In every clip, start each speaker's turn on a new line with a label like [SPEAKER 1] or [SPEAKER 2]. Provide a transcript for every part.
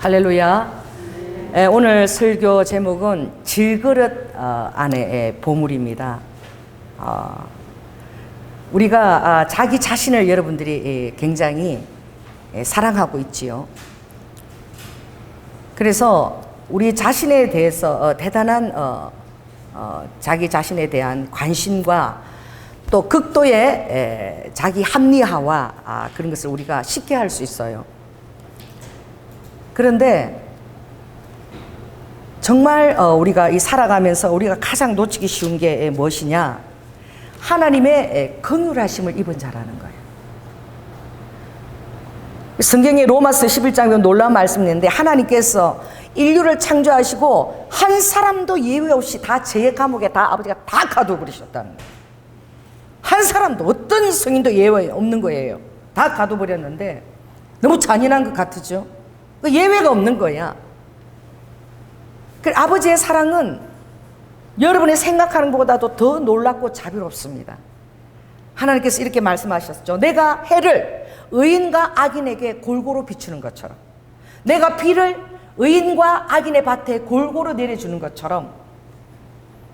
[SPEAKER 1] 할렐루야. 오늘 설교 제목은 질그릇 안의 보물입니다. 우리가 자기 자신을 여러분들이 굉장히 사랑하고 있지요. 그래서 우리 자신에 대해서 대단한 자기 자신에 대한 관심과 또 극도의 자기 합리화와 그런 것을 우리가 쉽게 할 수 있어요. 그런데 정말 우리가 이 살아가면서 우리가 가장 놓치기 쉬운 게 무엇이냐? 하나님의 긍휼하심을 입은 자라는 거예요. 성경의 로마서 11장에 놀라운 말씀이 있는데 하나님께서 인류를 창조하시고 한 사람도 예외 없이 다 죄의 감옥에 다 아버지가 다 가둬버리셨다는 거예요. 한 사람도 어떤 성인도 예외 없는 거예요. 다 가둬버렸는데 너무 잔인한 것 같으죠? 예외가 없는 거야. 그 아버지의 사랑은 여러분이 생각하는 것보다도 더 놀랍고 자비롭습니다. 하나님께서 이렇게 말씀하셨죠. 내가 해를 의인과 악인에게 골고루 비추는 것처럼, 내가 비를 의인과 악인의 밭에 골고루 내려주는 것처럼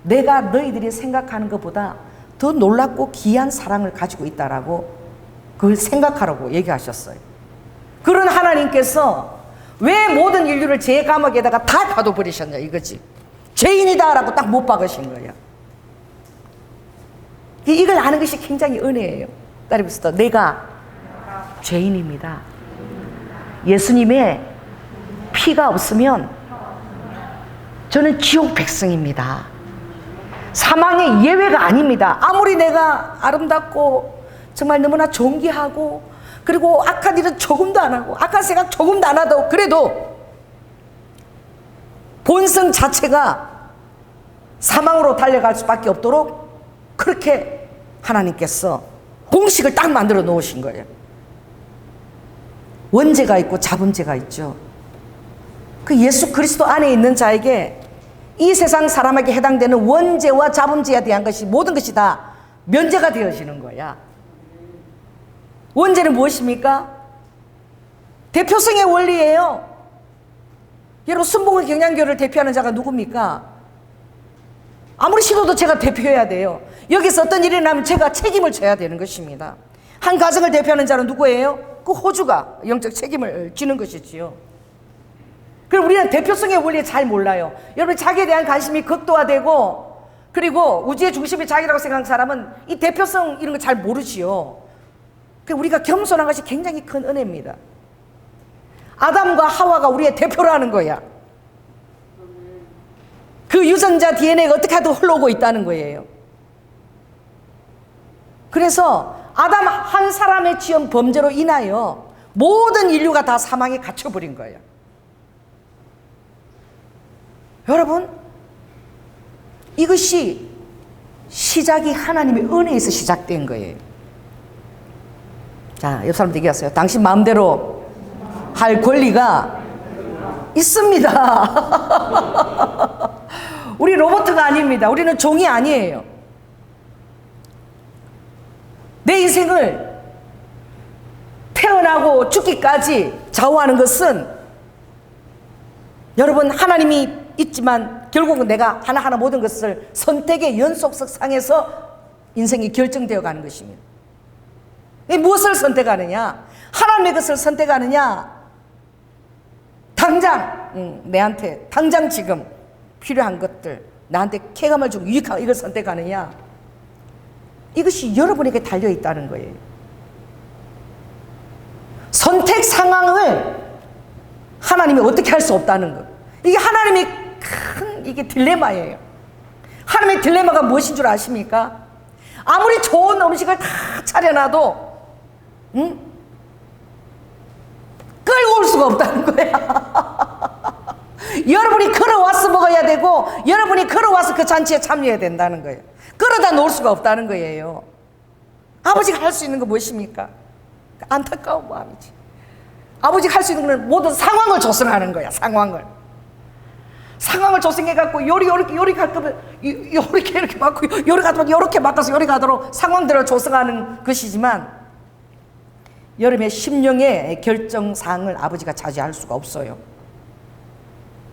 [SPEAKER 1] 내가 너희들이 생각하는 것보다 더 놀랍고 귀한 사랑을 가지고 있다라고 그걸 생각하라고 얘기하셨어요. 그런 하나님께서 왜 모든 인류를 죄의 감옥에다가 다 가둬버리셨냐 이거지. 죄인이다라고 딱 못 박으신 거예요. 이걸 아는 것이 굉장히 은혜예요. 따라해보세요. 내가 죄인입니다. 예수님의 피가 없으면 저는 지옥 백성입니다. 사망의 예외가 아닙니다. 아무리 내가 아름답고 정말 너무나 존귀하고 그리고 악한 일은 조금도 안 하고 악한 생각 조금도 안 하도 그래도 본성 자체가 사망으로 달려갈 수밖에 없도록 그렇게 하나님께서 공식을 딱 만들어 놓으신 거예요. 원죄가 있고 자범죄가 있죠. 그 예수 그리스도 안에 있는 자에게 이 세상 사람에게 해당되는 원죄와 자범죄에 대한 것이 모든 것이 다 면제가 되어지는 거야. 원죄는 무엇입니까? 대표성의 원리예요. 여러분 순복음 경량교를 대표하는 자가 누굽니까? 아무리 싫어도 제가 대표해야 돼요. 여기서 어떤 일이 나면 제가 책임을 져야 되는 것입니다. 한 가정을 대표하는 자는 누구예요? 그 호주가 영적 책임을 지는 것이지요. 그럼 우리는 대표성의 원리를 잘 몰라요. 여러분 자기에 대한 관심이 극도화되고 그리고 우주의 중심이 자기라고 생각하는 사람은 이 대표성 이런 거 잘 모르지요. 우리가 겸손한 것이 굉장히 큰 은혜입니다. 아담과 하와가 우리의 대표라는 거야. 그 유전자 DNA가 어떻게 하든 흘러오고 있다는 거예요. 그래서 아담 한 사람의 지은 범죄로 인하여 모든 인류가 다 사망에 갇혀버린 거예요. 여러분, 이것이 시작이 하나님의 은혜에서 시작된 거예요. 자, 옆 사람도 얘기하세요. 당신 마음대로 할 권리가 있습니다. 우리 로봇가 아닙니다. 우리는 종이 아니에요. 내 인생을 태어나고 죽기까지 좌우하는 것은 여러분 하나님이 있지만 결국은 내가 하나하나 모든 것을 선택의 연속성 상에서 인생이 결정되어 가는 것입니다. 무엇을 선택하느냐? 하나님의 것을 선택하느냐? 당장 내한테 당장 지금 필요한 것들 나한테 쾌감을 주고 유익한 이걸 선택하느냐? 이것이 여러분에게 달려있다는 거예요. 선택 상황을 하나님이 어떻게 할 수 없다는 것. 이게 하나님의 큰 이게 딜레마예요. 하나님의 딜레마가 무엇인 줄 아십니까? 아무리 좋은 음식을 다 차려놔도 끌고 올 수가 없다는 거야. 여러분이 걸어와서 먹어야 되고 여러분이 걸어와서 그 잔치에 참여해야 된다는 거예요. 끌어다 놓을 수가 없다는 거예요. 아버지가 할 수 있는 거 무엇입니까? 안타까운 마음이지. 아버지가 할 수 있는 건 모든 상황을 조성하는 거야. 상황을 조성해갖고 요리 갈 거면 이렇게 막고 요리 가도록 이렇게 바꿔서 요리 가도록 상황들을 조성하는 것이지만 여러분의 심령의 결정사항을 아버지가 차지할 수가 없어요.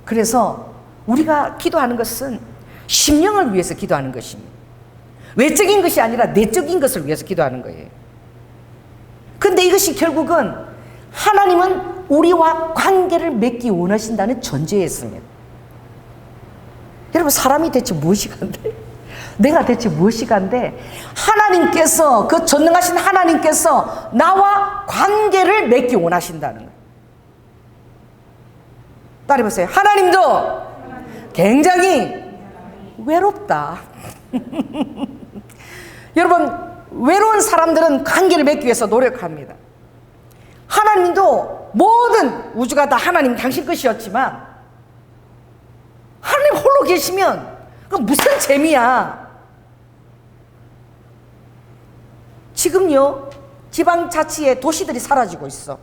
[SPEAKER 1] 그래서 우리가 기도하는 것은 심령을 위해서 기도하는 것입니다. 외적인 것이 아니라 내적인 것을 위해서 기도하는 거예요. 근데 이것이 결국은 하나님은 우리와 관계를 맺기 원하신다는 전제에 있습니다. 여러분, 사람이 대체 무엇이 간대? 내가 대체 무엇이 간대? 하나님께서, 그 전능하신 하나님께서 나와 관계를 맺기 원하신다는 거예요. 따라해보세요. 하나님도 굉장히 외롭다. 여러분, 외로운 사람들은 관계를 맺기 위해서 노력합니다. 하나님도 모든 우주가 다 하나님 당신 것이었지만 하나님 홀로 계시면 그 무슨 재미야. 지금요, 지방자치의 도시들이 사라지고 있어.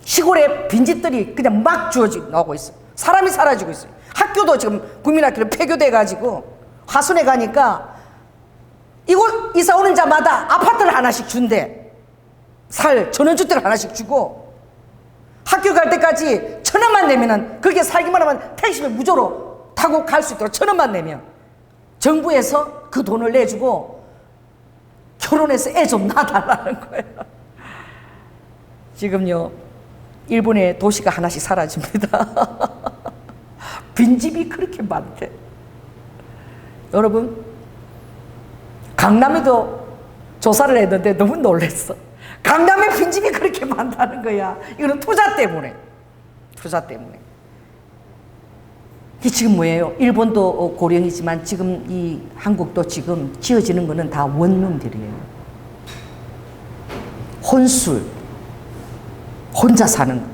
[SPEAKER 1] 시골에 빈집들이 그냥 막 주어지고 나오고 있어. 사람이 사라지고 있어요. 학교도 지금 국민학교로 폐교돼가지고 화순에 가니까 이곳 이사 오는 자마다 아파트를 하나씩 준대. 전원주택을 하나씩 주고, 학교 갈 때까지 1,000원만 내면은, 그렇게 살기만 하면 택시비 무료로 타고 갈 수 있도록 1,000원만 내면 정부에서 그 돈을 내주고 결혼해서 애 좀 낳아달라는 거예요. 지금요, 일본의 도시가 하나씩 사라집니다. 빈집이 그렇게 많대. 여러분, 강남에도 조사를 했는데 너무 놀랐어. 강남에 빈집이 그렇게 많다는 거야. 이거는 투자 때문에. 투자 때문에. 이게 지금 뭐예요? 일본도 고령이지만 지금 이 한국도 지금 지어지는 거는 다 원룸들이에요. 혼술, 혼자 사는 거.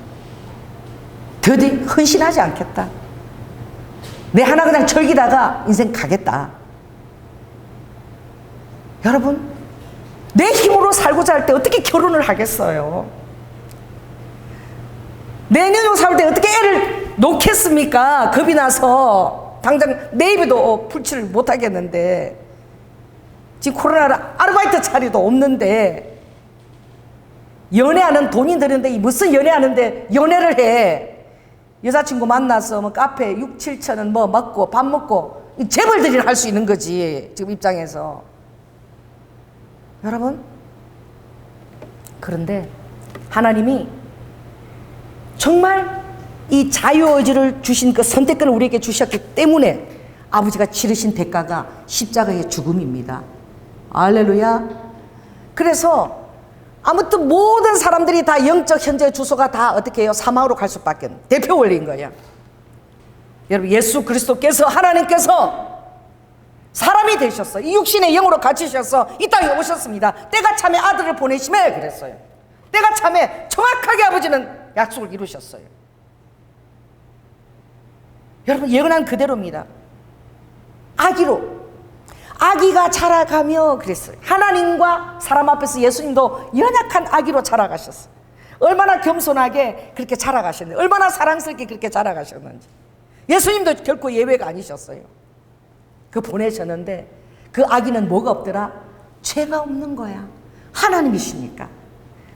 [SPEAKER 1] 더디 헌신하지 않겠다. 내 하나 그냥 즐기다가 인생 가겠다. 여러분, 내 힘으로 살고자 할 때 어떻게 결혼을 하겠어요? 내년으로 살 때 어떻게 애를 놓겠습니까? 겁이 나서 당장 내 입에도 풀칠을 못 하겠는데, 지금 코로나로 아르바이트 자리도 없는데, 연애하는 돈이 드는데 무슨 연애하는데 연애를 해? 여자친구 만나서 뭐 카페 6, 7천 원 뭐 먹고 밥 먹고 재벌들이 할 수 있는 거지, 지금 입장에서. 여러분, 그런데 하나님이 정말 이 자유의지를 주신 그 선택권을 우리에게 주셨기 때문에 아버지가 치르신 대가가 십자가의 죽음입니다. 할렐루야. 그래서 아무튼 모든 사람들이 다 영적 현재 주소가 다 어떻게 해요? 사망으로 갈 수밖에 없는 대표 원리인 거야. 여러분, 예수 그리스도께서, 하나님께서 사람이 되셨어. 이 육신의 영으로 갇히셔서 이 땅에 오셨습니다. 때가 참에 아들을 보내심에 그랬어요. 때가 참에 정확하게 아버지는 약속을 이루셨어요. 여러분, 예언한 그대로입니다. 아기가 자라가며 그랬어요. 하나님과 사람 앞에서 예수님도 연약한 아기로 자라가셨어요. 얼마나 겸손하게 그렇게 자라가셨는지, 얼마나 사랑스럽게 그렇게 자라가셨는지. 예수님도 결코 예외가 아니셨어요. 그 보내셨는데 그 아기는 뭐가 없더라? 죄가 없는 거야. 하나님이시니까.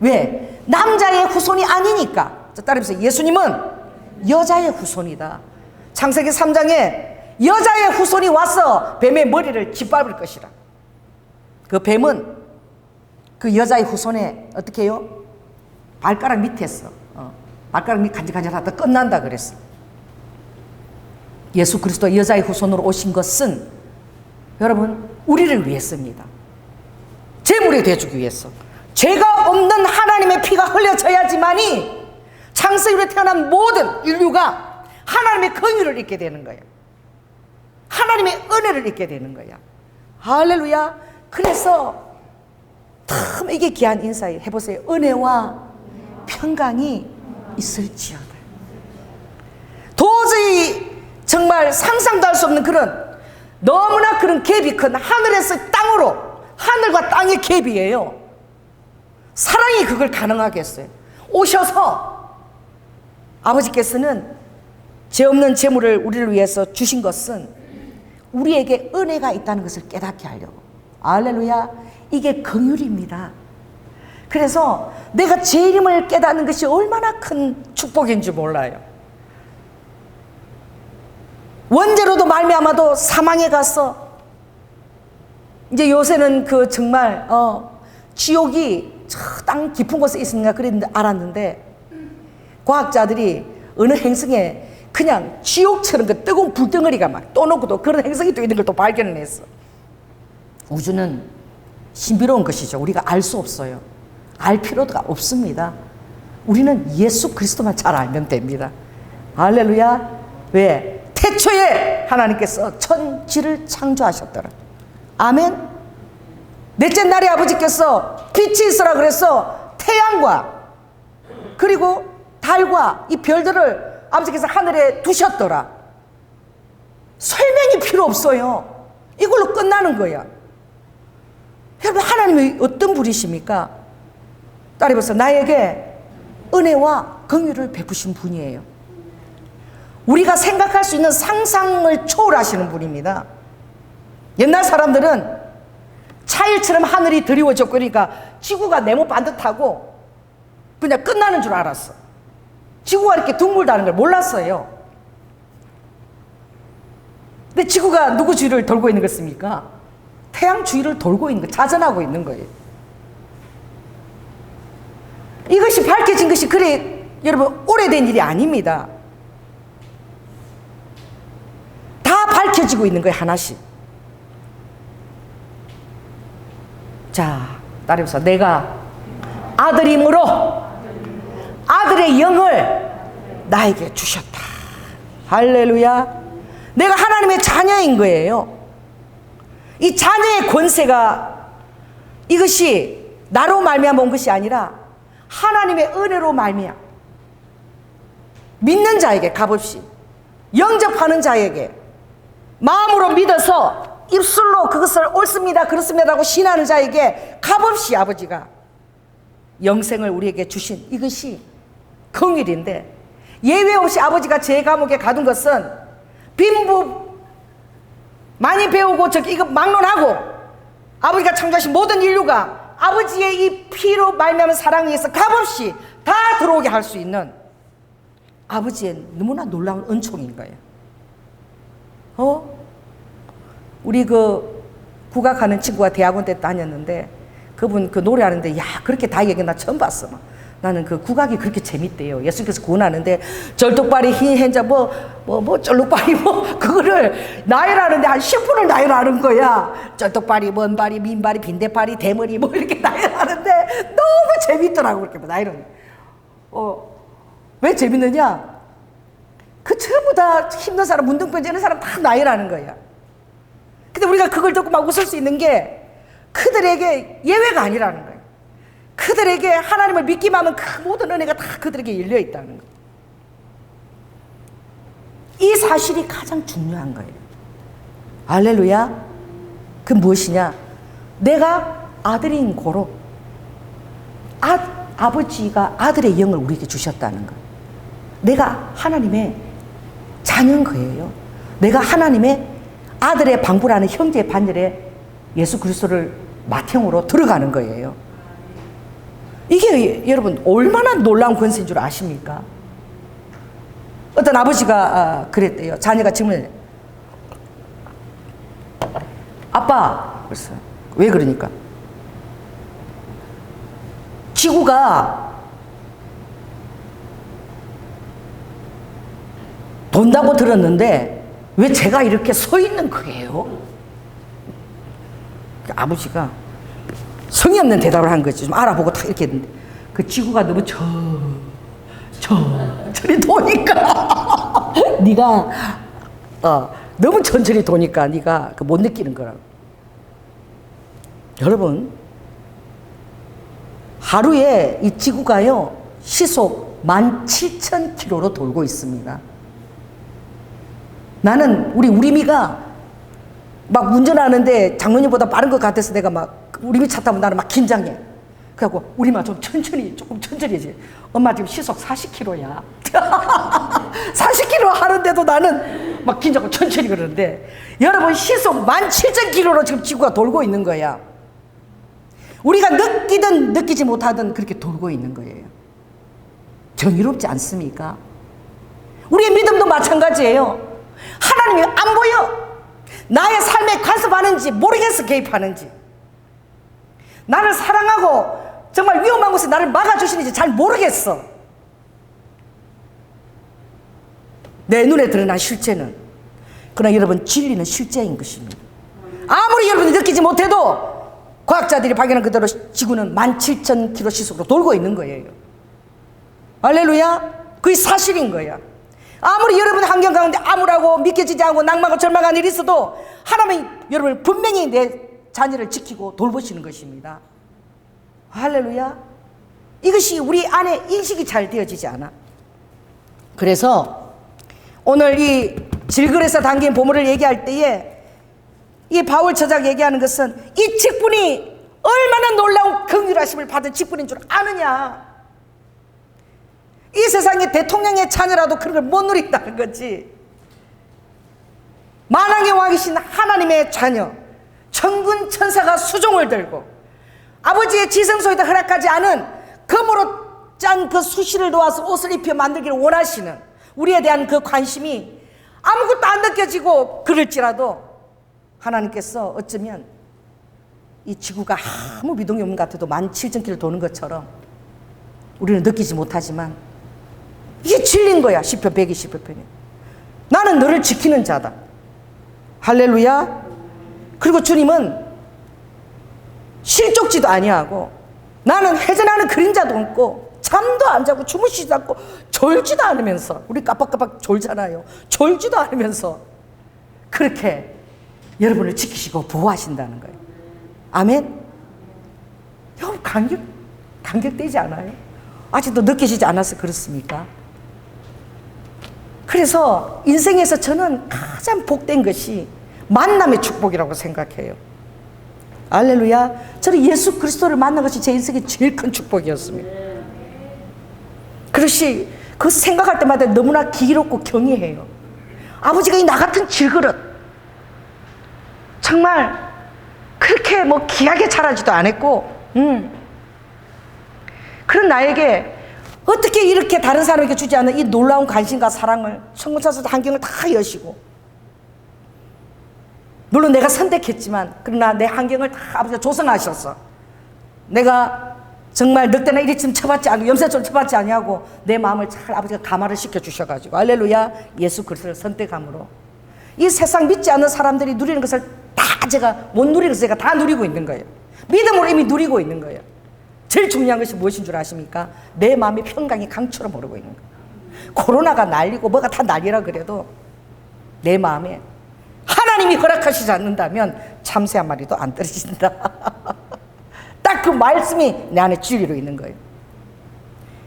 [SPEAKER 1] 왜? 남자의 후손이 아니니까. 따라해보세요. 예수님은 여자의 후손이다. 창세기 3장에 여자의 후손이 와서 뱀의 머리를 짓밟을 것이라. 그 뱀은 그 여자의 후손에 어떻게 해요? 발가락 밑에 있어. 발가락 밑 간질간질하다 끝난다 그랬어. 예수 그리스도 여자의 후손으로 오신 것은 여러분, 우리를 위해서입니다. 제물이 되어주기 위해서. 죄가 없는 하나님의 피가 흘려져야지만이 창세기로 태어난 모든 인류가 하나님의 긍휼을 잊게 되는 거예요. 하나님의 은혜를 잊게 되는 거야. 할렐루야. 그래서 참 이게 귀한 인사예요. 해보세요. 은혜와 평강이 있을지어다. 도저히 정말 상상도 할 수 없는 그런, 너무나 그런 갭이 큰, 하늘에서 땅으로, 하늘과 땅의 갭이에요. 사랑이 그걸 가능하게 했어요. 오셔서 아버지께서는 죄 없는 제물을 우리를 위해서 주신 것은 우리에게 은혜가 있다는 것을 깨닫게 하려고. 할렐루야. 이게 긍휼입니다. 그래서 내가 제 이름을 깨닫는 것이 얼마나 큰 축복인지 몰라요. 원죄로도 말미암아도 사망에 갔어. 이제 요새는 그 정말 지옥이 저 땅 깊은 곳에 있으니까 그랬는데 알았는데, 과학자들이 어느 행성에 그냥 지옥처럼 그 뜨거운 불덩어리가 막 떠놓고도 그런 행성이 또 있는 걸 또 발견을 했어. 우주는 신비로운 것이죠. 우리가 알 수 없어요. 알 필요가 없습니다. 우리는 예수 그리스도만 잘 알면 됩니다. 할렐루야. 왜? 태초에 하나님께서 천지를 창조하셨더라. 아멘. 넷째 날에 아버지께서 빛이 있으라 그래서 태양과 그리고 달과 이 별들을 아버지께서 하늘에 두셨더라. 설명이 필요 없어요. 이걸로 끝나는 거야. 여러분, 하나님이 어떤 분이십니까? 따라해보세요. 나에게 은혜와 긍휼을 베푸신 분이에요. 우리가 생각할 수 있는 상상을 초월하시는 분입니다. 옛날 사람들은 차일처럼 하늘이 드리워졌고 그러니까 지구가 네모 반듯하고 그냥 끝나는 줄 알았어. 지구가 이렇게 둥글다는 걸 몰랐어요. 근데 지구가 누구 주위를 돌고 있는 것입니까? 태양 주위를 돌고 있는 거, 자전하고 있는 거예요. 이것이 밝혀진 것이 그래 여러분 오래된 일이 아닙니다. 다 밝혀지고 있는 거예요, 하나씩. 자, 따라해보세요. 내가 아들임으로 아들의 영을 나에게 주셨다. 할렐루야. 내가 하나님의 자녀인 거예요. 이 자녀의 권세가 이것이 나로 말미암아 온 것이 아니라 하나님의 은혜로 말미암아 믿는 자에게 값없이 영접하는 자에게 마음으로 믿어서 입술로 그것을 옳습니다 그렇습니다라고 신하는 자에게 값없이 아버지가 영생을 우리에게 주신 이것이 긍휼인데, 예외 없이 아버지가 제 감옥에 가둔 것은 빈부 많이 배우고 이거 막론하고 아버지가 창조하신 모든 인류가 아버지의 이 피로 말미암은 사랑에 의해서 값없이 다 들어오게 할 수 있는 아버지의 너무나 놀라운 은총인 거예요. 우리 그 국악하는 친구가 대학원 때 다녔는데 그분 그 노래하는데 야 그렇게 다 얘기 나 처음 봤어. 나는 그 국악이 그렇게 재밌대요. 예수님께서 구원하는데 절뚝발이 흰 행자 쩔룩발이 그거를 나열하는데 한 10분을 나열하는 거야. 절뚝발이 먼발이 민발이 빈대발이 대머리 이렇게 나열하는데 너무 재밌더라고. 그렇게 나열은 왜 재밌느냐? 그 전부 다 힘든 사람 문둥병 되는 사람 다 나열하는 거야. 근데 우리가 그걸 듣고 막 웃을 수 있는 게 그들에게 예외가 아니라는 거예요. 그들에게 하나님을 믿기만 하면 그 모든 은혜가 다 그들에게 열려 있다는 거예요. 이 사실이 가장 중요한 거예요. 할렐루야. 그 무엇이냐? 내가 아들인 고로 아버지가 아들의 영을 우리에게 주셨다는 거예요. 내가 하나님의 자녀인 거예요. 내가 하나님의 아들의 방부라는 형제의 반열에 예수 그리스도를 맏형으로 들어가는 거예요. 이게 여러분 얼마나 놀라운 권세인 줄 아십니까? 어떤 아버지가 그랬대요. 자녀가 질문해. 아빠, 그랬어요. 왜 그러니까? 지구가 돈다고 들었는데 왜 제가 이렇게 서 있는 거예요? 아버지가 성의 없는 대답을 한 거지. 좀 알아보고 딱 이렇게 했는데 그 지구가 너무 천천히 도니까 네가 너무 천천히 도니까 네가 못 느끼는 거라고. 여러분, 하루에 이 지구가요 시속 17,000km로 돌고 있습니다. 나는 우리 미가 막 운전하는데 장로님보다 빠른 것 같아서 내가 막 우리 미 차 타면 나는 막 긴장해. 그래갖고 우리 마 조금 천천히 해지. 엄마 지금 시속 40km야. 40km 하는데도 나는 막 긴장하고 천천히 그러는데 여러분 시속 17,000km로 지금 지구가 돌고 있는 거야. 우리가 느끼든 느끼지 못하든 그렇게 돌고 있는 거예요. 정의롭지 않습니까? 우리의 믿음도 마찬가지예요. 하나님이 안 보여. 나의 삶에 간섭하는지 모르겠어. 개입하는지. 나를 사랑하고 정말 위험한 곳에 나를 막아주시는지 잘 모르겠어. 내 눈에 드러난 실제는, 그러나 여러분, 진리는 실제인 것입니다. 아무리 여러분이 느끼지 못해도 과학자들이 발견한 그대로 지구는 17,000km 시속으로 돌고 있는 거예요. 할렐루야. 그게 사실인 거야. 아무리 여러분 환경 가운데 암울하고 믿겨지지 않고 낭만하고 절망한 일이 있어도 하나님은 여러분을 분명히 내 자녀를 지키고 돌보시는 것입니다. 할렐루야. 이것이 우리 안에 인식이 잘 되어지지 않아. 그래서 오늘 이 질글에서 담긴 보물을 얘기할 때에 이 바울 저자가 얘기하는 것은 이 직분이 얼마나 놀라운 긍휼하심을 받은 직분인 줄 아느냐. 이 세상의 대통령의 자녀라도 그런 걸 못 누린다는 거지. 만왕의 왕이신 하나님의 자녀, 천군 천사가 수종을 들고 아버지의 지성소에도 허락하지 않은 금으로 짠 그 수시를 놓아서 옷을 입혀 만들기를 원하시는 우리에 대한 그 관심이 아무것도 안 느껴지고 그럴지라도 하나님께서 어쩌면 이 지구가 아무 미동이 없는 것 같아도 17,000km 도는 것처럼 우리는 느끼지 못하지만 이게 진리인 거야. 시편 120편에 나는 너를 지키는 자다. 할렐루야. 그리고 주님은 실족지도 아니하고 나는 회전하는 그림자도 없고 잠도 안 자고 주무시지도 않고 졸지도 않으면서, 우리 깜빡깜빡 졸잖아요. 졸지도 않으면서 그렇게 여러분을 지키시고 보호하신다는 거예요. 아멘. 여러분 감격되지 않아요? 아직도 느껴지지 않아서 그렇습니까? 그래서 인생에서 저는 가장 복된 것이 만남의 축복이라고 생각해요. 할렐루야. 저는 예수 그리스도를 만난 것이 제 인생의 제일 큰 축복이었습니다. 그것이 그 생각할 때마다 너무나 기롭고 경이해요. 아버지가 이 나 같은 질그릇 정말 그렇게 뭐 귀하게 자라지도 않았고 그런 나에게 어떻게 이렇게 다른 사람에게 주지 않는 이 놀라운 관심과 사랑을 천군천사 환경을 다 여시고, 물론 내가 선택했지만 그러나 내 환경을 다 아버지가 조성하셔서 내가 정말 늑대나 이리쯤 쳐봤지 않고 염세처럼 쳐봤지 아니하고 내 마음을 잘 아버지가 감화를 시켜주셔가지고 할렐루야 예수 그리스도를 선택함으로 이 세상 믿지 않는 사람들이 누리는 것을 다 제가 못 누리는 것을 제가 다 누리고 있는 거예요. 믿음으로 이미 누리고 있는 거예요. 제일 중요한 것이 무엇인 줄 아십니까? 내 마음이 평강이 강처럼 오르고 있는 거예요. 코로나가 난리고 뭐가 다 난리라 그래도 내 마음에 하나님이 허락하시지 않는다면 참새 한 마리도 안 떨어진다. 딱 그 말씀이 내 안에 진리로 있는 거예요.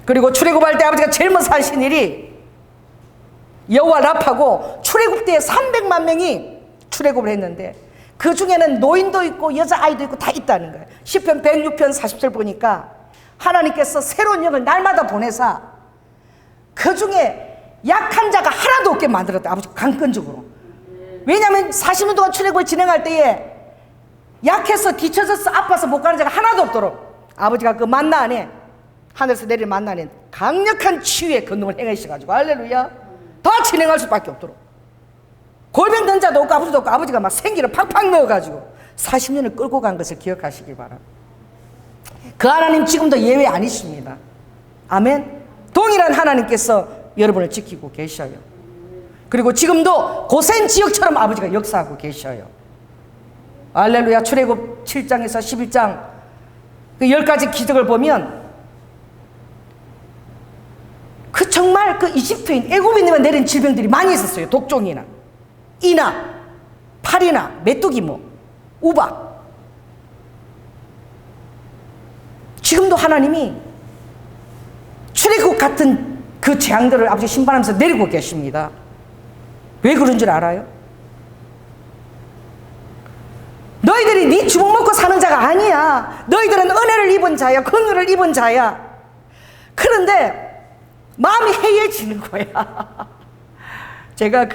[SPEAKER 1] 그리고 출애굽할 때 아버지가 제일 먼저 하신 일이 여호와 라파고 출애굽 때 300만 명이 출애굽을 했는데 그 중에는 노인도 있고 여자아이도 있고 다 있다는 거예요. 시편 106편 40절 보니까 하나님께서 새로운 영을 날마다 보내사 그 중에 약한 자가 하나도 없게 만들었다. 아버지 강권적으로. 왜냐하면 40년 동안 출애굽을 진행할 때에 약해서 뒤쳐져서 아파서 못 가는 자가 하나도 없도록 아버지가 그 만나 안에 하늘에서 내린 만나 안에 강력한 치유의 권능을 행하셔가지고 할렐루야 다 진행할 수밖에 없도록 골병 든 자도 없고 아버지도 없고 아버지가 막 생기를 팍팍 넣어가지고 40년을 끌고 간 것을 기억하시기 바랍니다. 그 하나님 지금도 예외 아니십니다. 아멘. 동일한 하나님께서 여러분을 지키고 계셔요. 그리고 지금도 고센 지역처럼 아버지가 역사하고 계셔요. 할렐루야. 출애굽 7장에서 11장 그 10가지 기적을 보면 그 정말 그 이집트인 애굽인들만 내린 질병들이 많이 있었어요. 독종이나 이나 파리나 메뚜기 뭐 우박. 지금도 하나님이 출애굽 같은 그 재앙들을 아버지 심판하면서 내리고 계십니다. 왜 그런 줄 알아요? 너희들이 네 주먹 먹고 사는 자가 아니야. 너희들은 은혜를 입은 자야. 긍휼을 입은 자야. 그런데 마음이 해이해지는 거야. 제가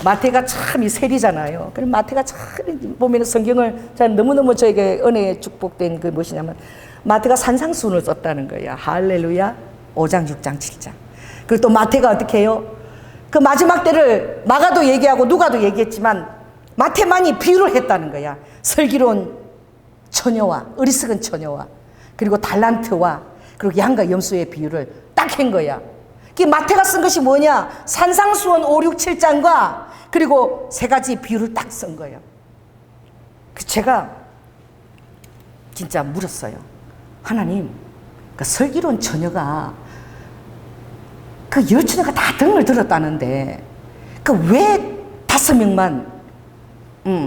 [SPEAKER 1] 마태가 참 이 세리잖아요. 그럼 마태가 참 보면 성경을 너무너무 저에게 은혜에 축복된 그 무엇이냐면 마태가 산상수훈을 썼다는 거야. 할렐루야. 5장, 6장, 7장. 그리고 또 마태가 어떻게 해요? 그 마지막 때를 마가도 얘기하고 누가도 얘기했지만 마태만이 비유를 했다는 거야. 슬기로운 처녀와 어리석은 처녀와 그리고 달란트와 그리고 양과 염소의 비유를 딱 한 거야. 그 마태가 쓴 것이 뭐냐? 산상수훈 5, 6, 7장과 그리고 세 가지 비유를 딱 쓴 거예요. 제가 진짜 물었어요. 하나님, 그 슬기로운 처녀가 그 10처녀가 다 등을 들었다는데 그 왜 5명만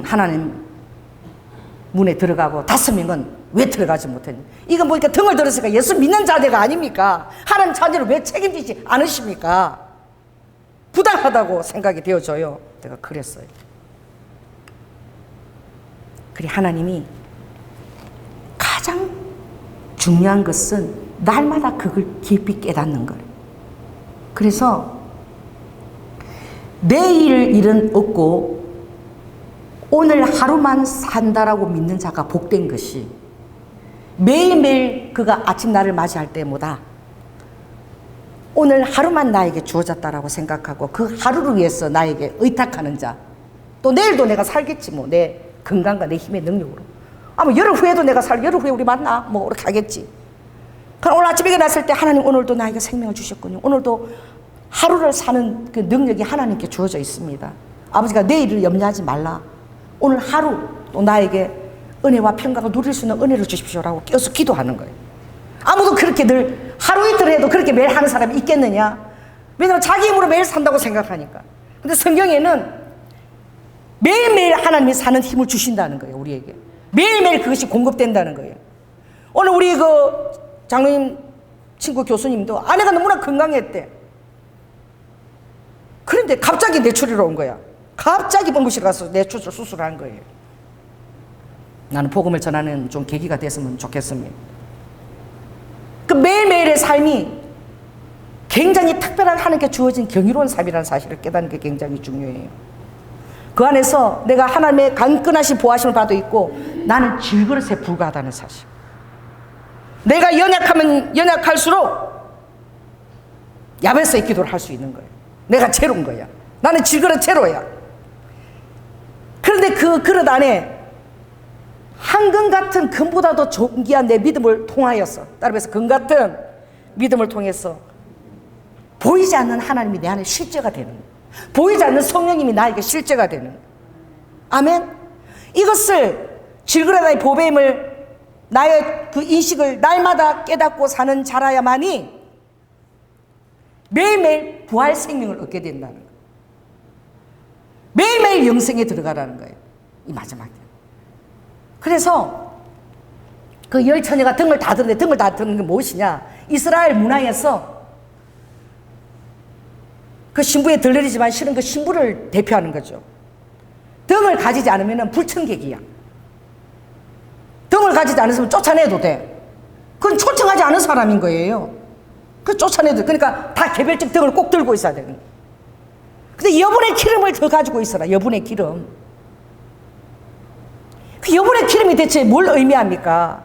[SPEAKER 1] 하나님 문에 들어가고 5명은 왜 들어가지 못했냐? 이건 보니까 등을 들었으니까 예수 믿는 자녀가 아닙니까? 하나님 자녀를 왜 책임지지 않으십니까? 부당하다고 생각이 되어져요. 내가 그랬어요. 그래, 하나님이 가장 중요한 것은 날마다 그걸 깊이 깨닫는 거예요. 그래서 내일 일은 없고 오늘 하루만 산다라고 믿는 자가 복된 것이 매일매일 그가 아침날을 맞이할 때마다 오늘 하루만 나에게 주어졌다라고 생각하고 그 하루를 위해서 나에게 의탁하는 자, 또 내일도 내가 살겠지 뭐 내 건강과 내 힘의 능력으로. 아마 열흘 후에도 내가 열흘 후에 우리 만나 뭐 그렇게 하겠지. 그럼 오늘 아침에 일어났을 때 하나님 오늘도 나에게 생명을 주셨군요. 오늘도 하루를 사는 그 능력이 하나님께 주어져 있습니다. 아버지가 내일을 염려하지 말라. 오늘 하루 또 나에게 은혜와 평강을 누릴 수 있는 은혜를 주십시오라고 깨어서 기도하는 거예요. 아무도 그렇게 늘 하루 이틀 해도 그렇게 매일 하는 사람이 있겠느냐? 왜냐하면 자기 힘으로 매일 산다고 생각하니까. 근데 성경에는 매일매일 하나님이 사는 힘을 주신다는 거예요. 우리에게 매일매일 그것이 공급된다는 거예요. 오늘 우리 그 장로님 친구 교수님도 아내가 너무나 건강했대. 그런데 갑자기 뇌출혈이 온 거야. 갑자기 응급실 가서 뇌출혈 수술한 거예요. 나는 복음을 전하는 좀 계기가 됐으면 좋겠습니다. 그 매일매일의 삶이 굉장히 특별한 하나님께 주어진 경이로운 삶이라는 사실을 깨닫는 게 굉장히 중요해요. 그 안에서 내가 하나님의 강건하신 보호하심을 받고 있고 나는 질그릇에 불과하다는 사실. 내가 연약하면 연약할수록 야베스의 기도를 할 수 있는 거예요. 내가 제로인 거야. 나는 질그릇 제로야. 그런데 그 그릇 안에 황금 같은 금보다도 존귀한 내 믿음을 통하여서, 따라서 금 같은 믿음을 통해서 보이지 않는 하나님이 내 안에 실제가 되는 거예요. 보이지 않는 성령님이 나에게 실제가 되는 거예요. 아멘. 이것을 질그릇의 보배임을 나의 그 인식을 날마다 깨닫고 사는 자라야만이 매일매일 부활 생명을 얻게 된다는 거예요. 매일매일 영생에 들어가라는 거예요. 이 마지막에. 그래서 그 10처녀가 등을 다 드는데 등을 다 드는 게 무엇이냐? 이스라엘 문화에서 그 신부의 들러리지만 실은 그 신부를 대표하는 거죠. 등을 가지지 않으면 불청객이야. 등을 가지지 않으면 쫓아내도 돼. 그건 초청하지 않은 사람인 거예요. 그 쫓아내도. 그러니까 다 개별적 등을 꼭 들고 있어야 되는 거예요. 근데 여분의 기름을 더 가지고 있어라. 여분의 기름. 그 여분의 기름이 대체 뭘 의미합니까?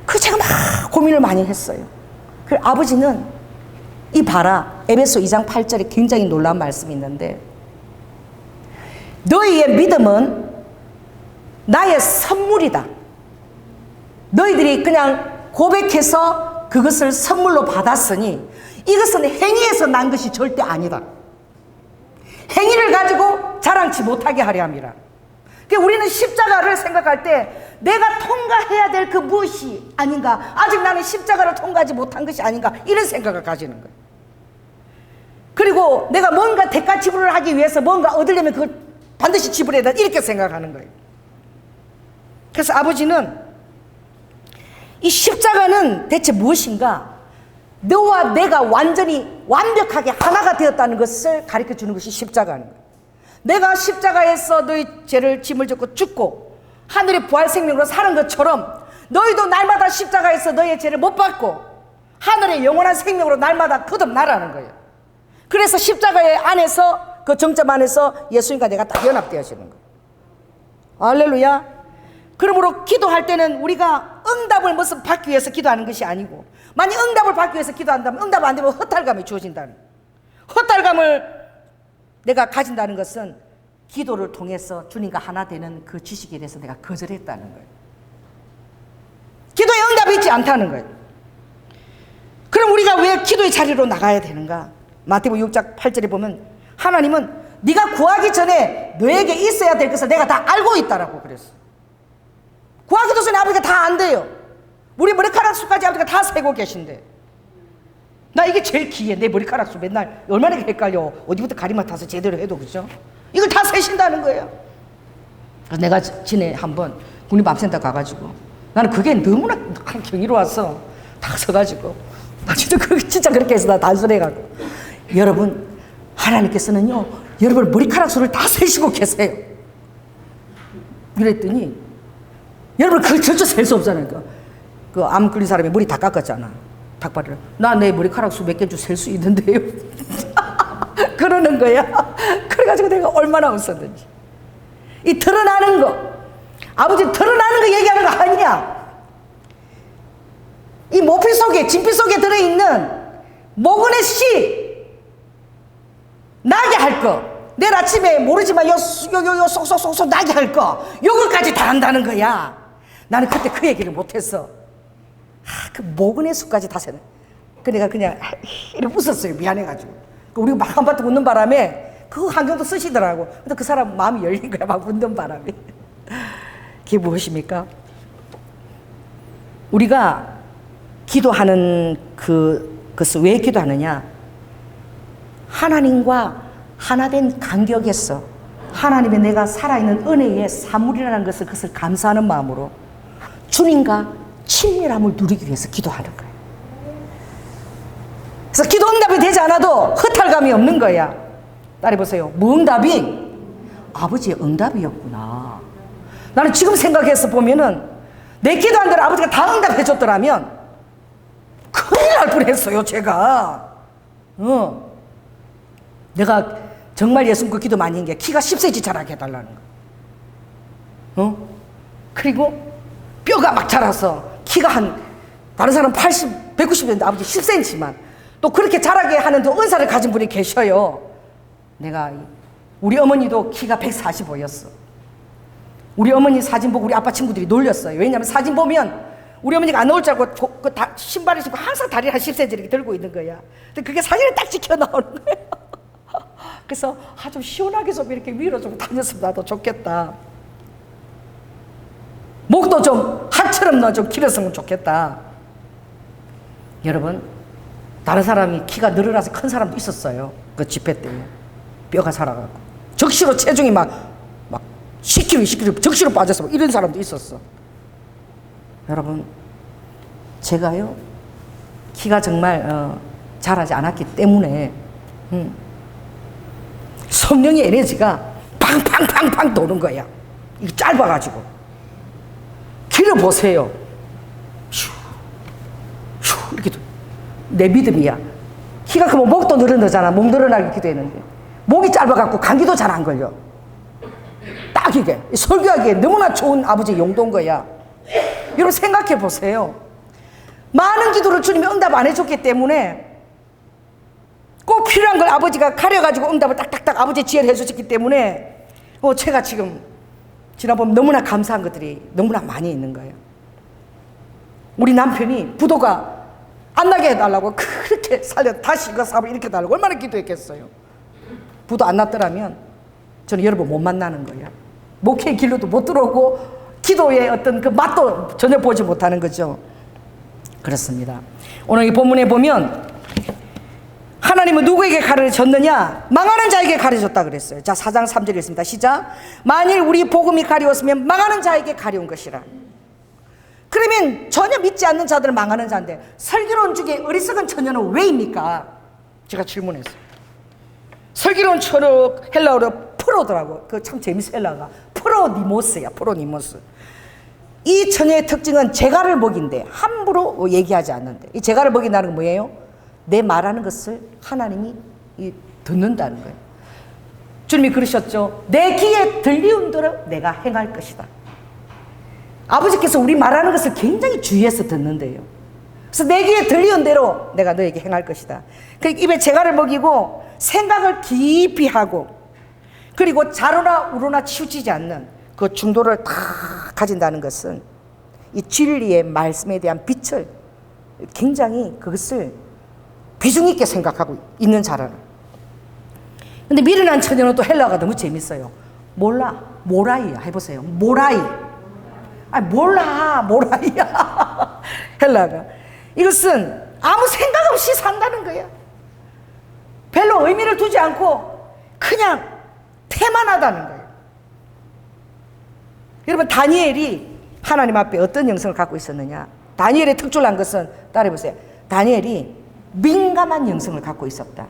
[SPEAKER 1] 그 제가 막 고민을 많이 했어요. 그 아버지는 이 봐라. 에베소 2장 8절에 굉장히 놀라운 말씀이 있는데 너희의 믿음은 나의 선물이다. 너희들이 그냥 고백해서 그것을 선물로 받았으니 이것은 행위에서 난 것이 절대 아니다. 행위를 가지고 자랑치 못하게 하려 함이라. 그러니까 우리는 십자가를 생각할 때 내가 통과해야 될 그 무엇이 아닌가, 아직 나는 십자가를 통과하지 못한 것이 아닌가, 이런 생각을 가지는 거예요. 그리고 내가 뭔가 대가 지불을 하기 위해서 뭔가 얻으려면 그걸 반드시 지불해야 된다, 이렇게 생각하는 거예요. 그래서 아버지는 이 십자가는 대체 무엇인가, 너와 내가 완전히 완벽하게 하나가 되었다는 것을 가르쳐 주는 것이 십자가는 거예요. 내가 십자가에서 너희 죄를 짐을 졌고 죽고 하늘의 부활 생명으로 사는 것처럼 너희도 날마다 십자가에서 너희의 죄를 못 받고 하늘의 영원한 생명으로 날마다 거듭나라는 거예요. 그래서 십자가의 안에서, 그 정점 안에서 예수님과 내가 딱 연합되어지는 거예요. 할렐루야. 그러므로 기도할 때는 우리가 응답을 무슨 받기 위해서 기도하는 것이 아니고, 만약 응답을 받기 위해서 기도한다면 응답 안 되면 허탈감이 주어진다는 거예요. 허탈감을 내가 가진다는 것은 기도를 통해서 주님과 하나 되는 그 지식에 대해서 내가 거절했다는 거예요. 기도에 응답이 있지 않다는 거예요. 그럼 우리가 왜 기도의 자리로 나가야 되는가? 마태복음 6장 8절에 보면 하나님은 네가 구하기 전에 너에게 있어야 될 것을 내가 다 알고 있다라고 그랬어. 구하기도 전에 아버지가 다 안 돼요. 우리 머리카락 수까지 아버지가 다 세고 계신데, 나 이게 제일 기해. 내 머리카락 수 맨날 얼마나 헷갈려. 어디부터 가리마 타서 제대로 해도. 그죠? 이걸 다 세신다는 거예요. 그래서 내가 지내 한번 국립암센터 가가지고, 나는 그게 너무나 경이로워서 딱 서가지고, 나 진짜 그렇게 해서 나 단순해가지고, 여러분 하나님께서는요 여러분 머리카락 수를 다 세시고 계세요. 이랬더니 여러분 그걸 절대 셀 수 없잖아요. 그 암 걸린 사람이 머리 다 깎았잖아. 닭발이를. 나 내 머리카락 수 몇 개인 줄 셀 수 있는데요. 그러는 거야. 그래가지고 내가 얼마나 웃었는지. 이 드러나는 거, 아버지 드러나는 거 얘기하는 거 아니야. 이 모피 속에, 진피 속에 들어있는 모근의 씨 나게 할 거, 내일 아침에 모르지만 요 쏙쏙쏙쏙 나게 할 거, 요거까지 다 한다는 거야. 나는 그때 그 얘기를 못했어. 그 모근의 수까지 다 세네. 그 내가 그냥 이렇게 웃었어요. 미안해가지고. 우리가 막 한바탕 웃는 바람에 그 환경도 쓰시더라고. 근데 그 사람 마음이 열린 거야. 막 웃는 바람에. 그게 무엇입니까? 우리가 기도하는 그것을 왜 기도하느냐? 하나님과 하나된 간격에서 하나님의 내가 살아있는 은혜의 사물이라는 그것을 감사하는 마음으로 주님과 친밀함을 누리기 위해서 기도하는 거예요. 그래서 기도 응답이 되지 않아도 허탈감이 없는 거야. 따라해보세요. 무응답이 아버지의 응답이었구나. 나는 지금 생각해서 보면은 내 기도한 대로 아버지가 다 응답해 줬더라면 큰일 날 뻔했어요. 제가 내가 정말 예수님 그 기도 많이 한 게 키가 10cm 자라게 해달라는 거. 그리고 뼈가 막 자라서 키가 다른 사람 190인데 아버지 10cm만 또 그렇게 자라게 하는 또 은사를 가진 분이 계셔요. 우리 어머니도 키가 145였어. 우리 어머니 사진 보고 우리 아빠 친구들이 놀렸어요. 왜냐하면 사진 보면 우리 어머니가 안 나올 줄 알고 신발을 신고 항상 다리를 한 10cm 이렇게 들고 있는 거야. 근데 그게 사진에 딱 찍혀 나오는 거예요. 그래서 좀 시원하게 좀 이렇게 위로 좀 다녔으면 나도 좋겠다. 목도 좀 하처럼 좀 길었으면 좋겠다. 여러분, 다른 사람이 키가 늘어나서 큰 사람도 있었어요. 그 집회 때 뼈가 살아가고 적시로 체중이 막 10kg, 20kg 적시로 빠져서 이런 사람도 있었어. 여러분, 제가요 키가 정말 자라지 않았기 때문에 성령의 에너지가 팡팡팡팡 도는 거야. 이게 짧아가지고. 길어보세요. 휴 이렇게 내 믿음이야. 키가 크면 목도 늘어나잖아. 목 늘어나게 기도했는데 목이 짧아갖고 감기도 잘 안 걸려. 딱 이게 설교하기에 너무나 좋은 아버지의 용도인 거야. 여러분 생각해 보세요. 많은 기도를 주님이 응답 안 해줬기 때문에 꼭 필요한 걸 아버지가 가려가지고 응답을 딱딱딱 아버지의 지혜를 해주셨기 때문에 제가 지금 지나보면 너무나 감사한 것들이 너무나 많이 있는 거예요. 우리 남편이 부도가 안 나게 해달라고 그렇게 다시 이거 사업을 일으켜달라고 얼마나 기도했겠어요. 부도 안 났더라면 저는 여러분 못 만나는 거예요. 목회의 길로도 못 들어오고 기도의 어떤 그 맛도 전혀 보지 못하는 거죠. 그렇습니다. 오늘 이 본문에 보면 하나님은 누구에게 가르쳤느냐? 망하는 자에게 가르쳤다 그랬어요. 자, 4장 3절에 있습니다. 시작. 만일 우리 복음이 가려웠으면 망하는 자에게 가려운 것이라. 그러면 전혀 믿지 않는 자들은 망하는 자인데 설교론 중에 어리석은 처녀는 왜입니까? 제가 질문했어요. 설교론 처녀 헬라어로 프로더라고. 그 참 재밌어. 헬라가 프로니모스야. 프로니모스. 이 처녀의 특징은 재갈을 먹인데 함부로 얘기하지 않는데, 이 재갈을 먹인다는 건 뭐예요? 내 말하는 것을 하나님이 듣는다는 거예요. 주님이 그러셨죠. 내 귀에 들리운 대로 내가 행할 것이다. 아버지께서 우리 말하는 것을 굉장히 주의해서 듣는데요. 그래서 내 귀에 들리는 대로 내가 너에게 행할 것이다. 그러니까 입에 재갈을 먹이고 생각을 깊이 하고, 그리고 자로나 우로나 치우치지 않는 그 중도를 다 가진다는 것은 이 진리의 말씀에 대한 빛을 굉장히 그것을 비중 있게 생각하고 있는 자라는. 근데 미련한 처녀는 또 헬라어가 너무 재밌어요. 몰라, 모라이야. 해보세요. 모라이. 아, 몰라, 모라이야. 헬라가. 이것은 아무 생각 없이 산다는 거예요. 별로 의미를 두지 않고 그냥 태만하다는 거예요. 여러분, 다니엘이 하나님 앞에 어떤 영성을 갖고 있었느냐? 다니엘의 특출난 것은 따라해보세요. 다니엘이 민감한 영성을 갖고 있었다.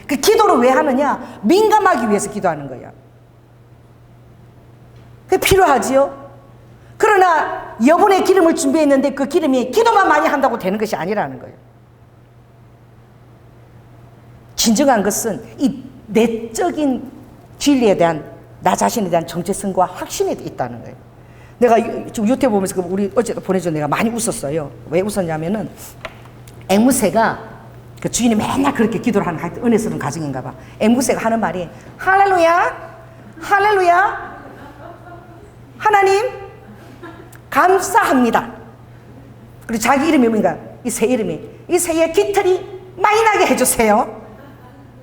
[SPEAKER 1] 그 기도를 왜 하느냐? 민감하기 위해서 기도하는 거야. 그게 필요하지요? 그러나 여분의 기름을 준비했는데 그 기름이 기도만 많이 한다고 되는 것이 아니라는 거예요. 진정한 것은 이 내적인 진리에 대한 나 자신에 대한 정체성과 확신이 있다는 거예요. 내가 지금 유튜브 보면서 우리 어제도 보내줘 내가 많이 웃었어요. 왜 웃었냐면은 앵무새가 그 주인이 맨날 그렇게 기도를 하는 은혜스러운 가정인가 봐. 앵무새가 하는 말이 할렐루야, 할렐루야, 하나님 감사합니다. 그리고 자기 이름이 뭔가 이 새 이름이 이 새의 깃털이 많이 나게 해주세요.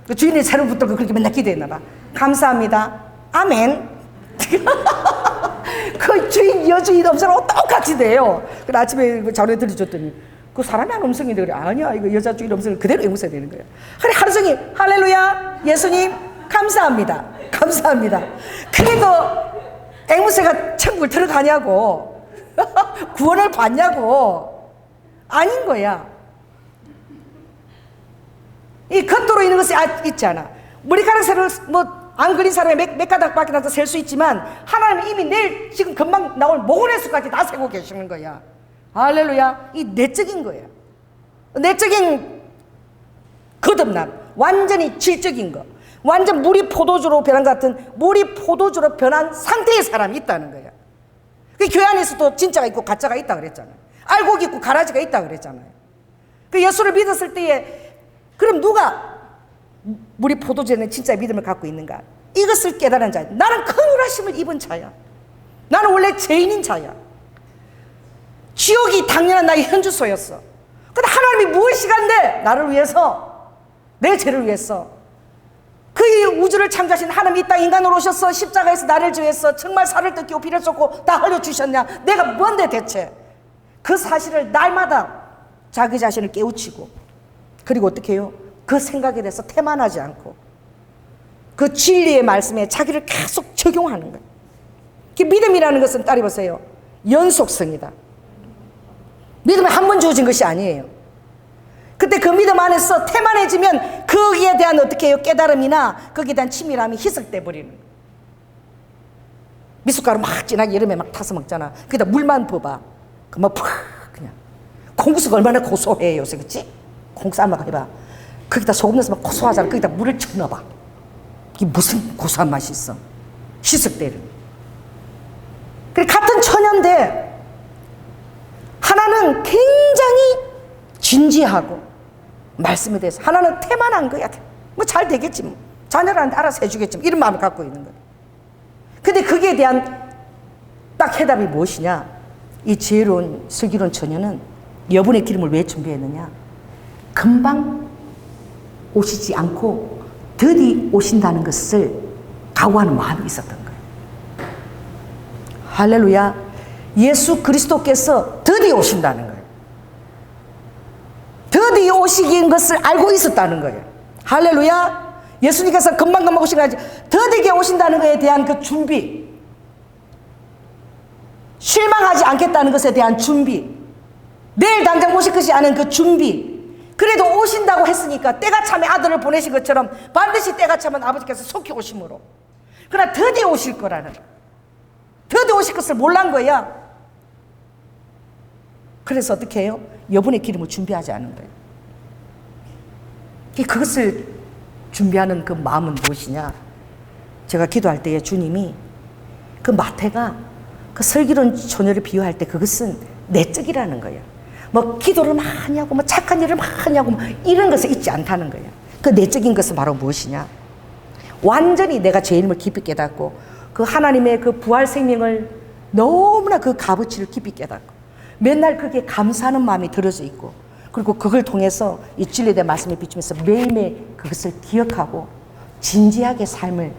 [SPEAKER 1] 그 주인이 새로 붙들고 그렇게 맨날 기도했나 봐. 감사합니다. 아멘. 그 주인 여주인 음성하고 똑같이 돼요. 그래 아침에 자료에 들려줬더니 그 사람이 한 음성인데 그래 아니야 이거 여자 주인 음성을 그대로 앵무새야 되는 거야. 그래 하루 종일 할렐루야 예수님 감사합니다 감사합니다. 그래도 앵무새가 천국을 들어가냐고 구원을 받냐고 아닌 거야. 이 겉도로 있는 것이 있잖아. 머리카락 새를 뭐 안 그린 사람이 몇 가닥밖에 나서 셀 수 있지만 하나님은 이미 내일 지금 금방 나올 모근의 수까지 다 세고 계시는 거야. 할렐루야. 이 내적인 거야. 내적인 거듭남, 완전히 질적인 거, 완전 물이 포도주로 변한 것 같은 물이 포도주로 변한 상태의 사람이 있다는 거야. 그 교회 안에서도 진짜가 있고 가짜가 있다 그랬잖아요. 알곡이 있고 가라지가 있다 그랬잖아요. 그 예수를 믿었을 때에 그럼 누가 물이 포도주에는 진짜의 믿음을 갖고 있는가? 이것을 깨달은 자야. 나는 큰 일하심을 입은 자야. 나는 원래 죄인인 자야. 지옥이 당연한 나의 현주소였어. 근데 하나님이 무엇이간데 나를 위해서, 내 죄를 위해서 그 우주를 창조하신 하나님이 이 땅 인간으로 오셔서 십자가에서 나를 지어서 정말 살을 뜯기고 피를 쏟고 다 흘려주셨냐? 내가 뭔데 대체? 그 사실을 날마다 자기 자신을 깨우치고, 그리고 어떻게 해요? 그 생각에 대해서 태만하지 않고 그 진리의 말씀에 자기를 계속 적용하는 거예요. 믿음이라는 것은 따라 보세요. 연속성이다. 믿음은 한 번 주어진 것이 아니에요. 그때 그 믿음 안에서 태만해지면 거기에 대한 어떻게 해요? 깨달음이나 거기에 대한 치밀함이 희석돼 버리는 거예요. 미숫가루 막 진하게 여름에 막 타서 먹잖아. 거기다 물만 부어봐. 그만 푹 그냥. 콩국수가 얼마나 고소해 요새 그치? 콩국수 한번 해봐. 거기다 소금 넣어서 막 고소하잖아. 거기다 물을 쳐 넣어봐. 이게 무슨 고소한 맛이 있어. 희석되는. 그래 같은 처녀인데 하나는 굉장히 진지하고 말씀에 대해서, 하나는 태만한 거야. 뭐 잘 되겠지 뭐. 자녀라는데 알아서 해주겠지 뭐. 이런 마음을 갖고 있는 거야. 근데 거기에 대한 딱 해답이 무엇이냐? 이 지혜로운 슬기로운 처녀는 여분의 기름을 왜 준비했느냐? 금방 오시지 않고 더디 오신다는 것을 각오하는 마음이 있었던 거예요. 할렐루야. 예수 그리스도께서 더디 오신다는 거예요. 더디 오시긴 것을 알고 있었다는 거예요. 할렐루야. 예수님께서 금방금방 오신 거 아니지. 더디게 오신다는 것에 대한 그 준비, 실망하지 않겠다는 것에 대한 준비, 내일 당장 오실 것이 아닌 그 준비. 그래도 오신다고 했으니까 때가 차면 아들을 보내신 것처럼 반드시 때가 차면 아버지께서 속히 오심으로. 그러나 더디 오실 거라는, 더디 오실 것을 몰란 거야. 그래서 어떻게 해요? 여분의 기름을 준비하지 않은 거예요. 그것을 준비하는 그 마음은 무엇이냐? 제가 기도할 때에 주님이 그 마태가 그 슬기로운 처녀를 비유할 때 그것은 내적이라는 거예요. 뭐 기도를 많이 하고 뭐 착한 일을 많이 하고 뭐 이런 것을 잊지 않다는 거예요. 그 내적인 것은 바로 무엇이냐? 완전히 내가 죄인임을 깊이 깨닫고 그 하나님의 그 부활 생명을 너무나 그 값어치를 깊이 깨닫고 맨날 그게 감사하는 마음이 들어져 있고 그리고 그걸 통해서 이 진리에 대한 말씀에 비추면서 매일매일 그것을 기억하고 진지하게 삶을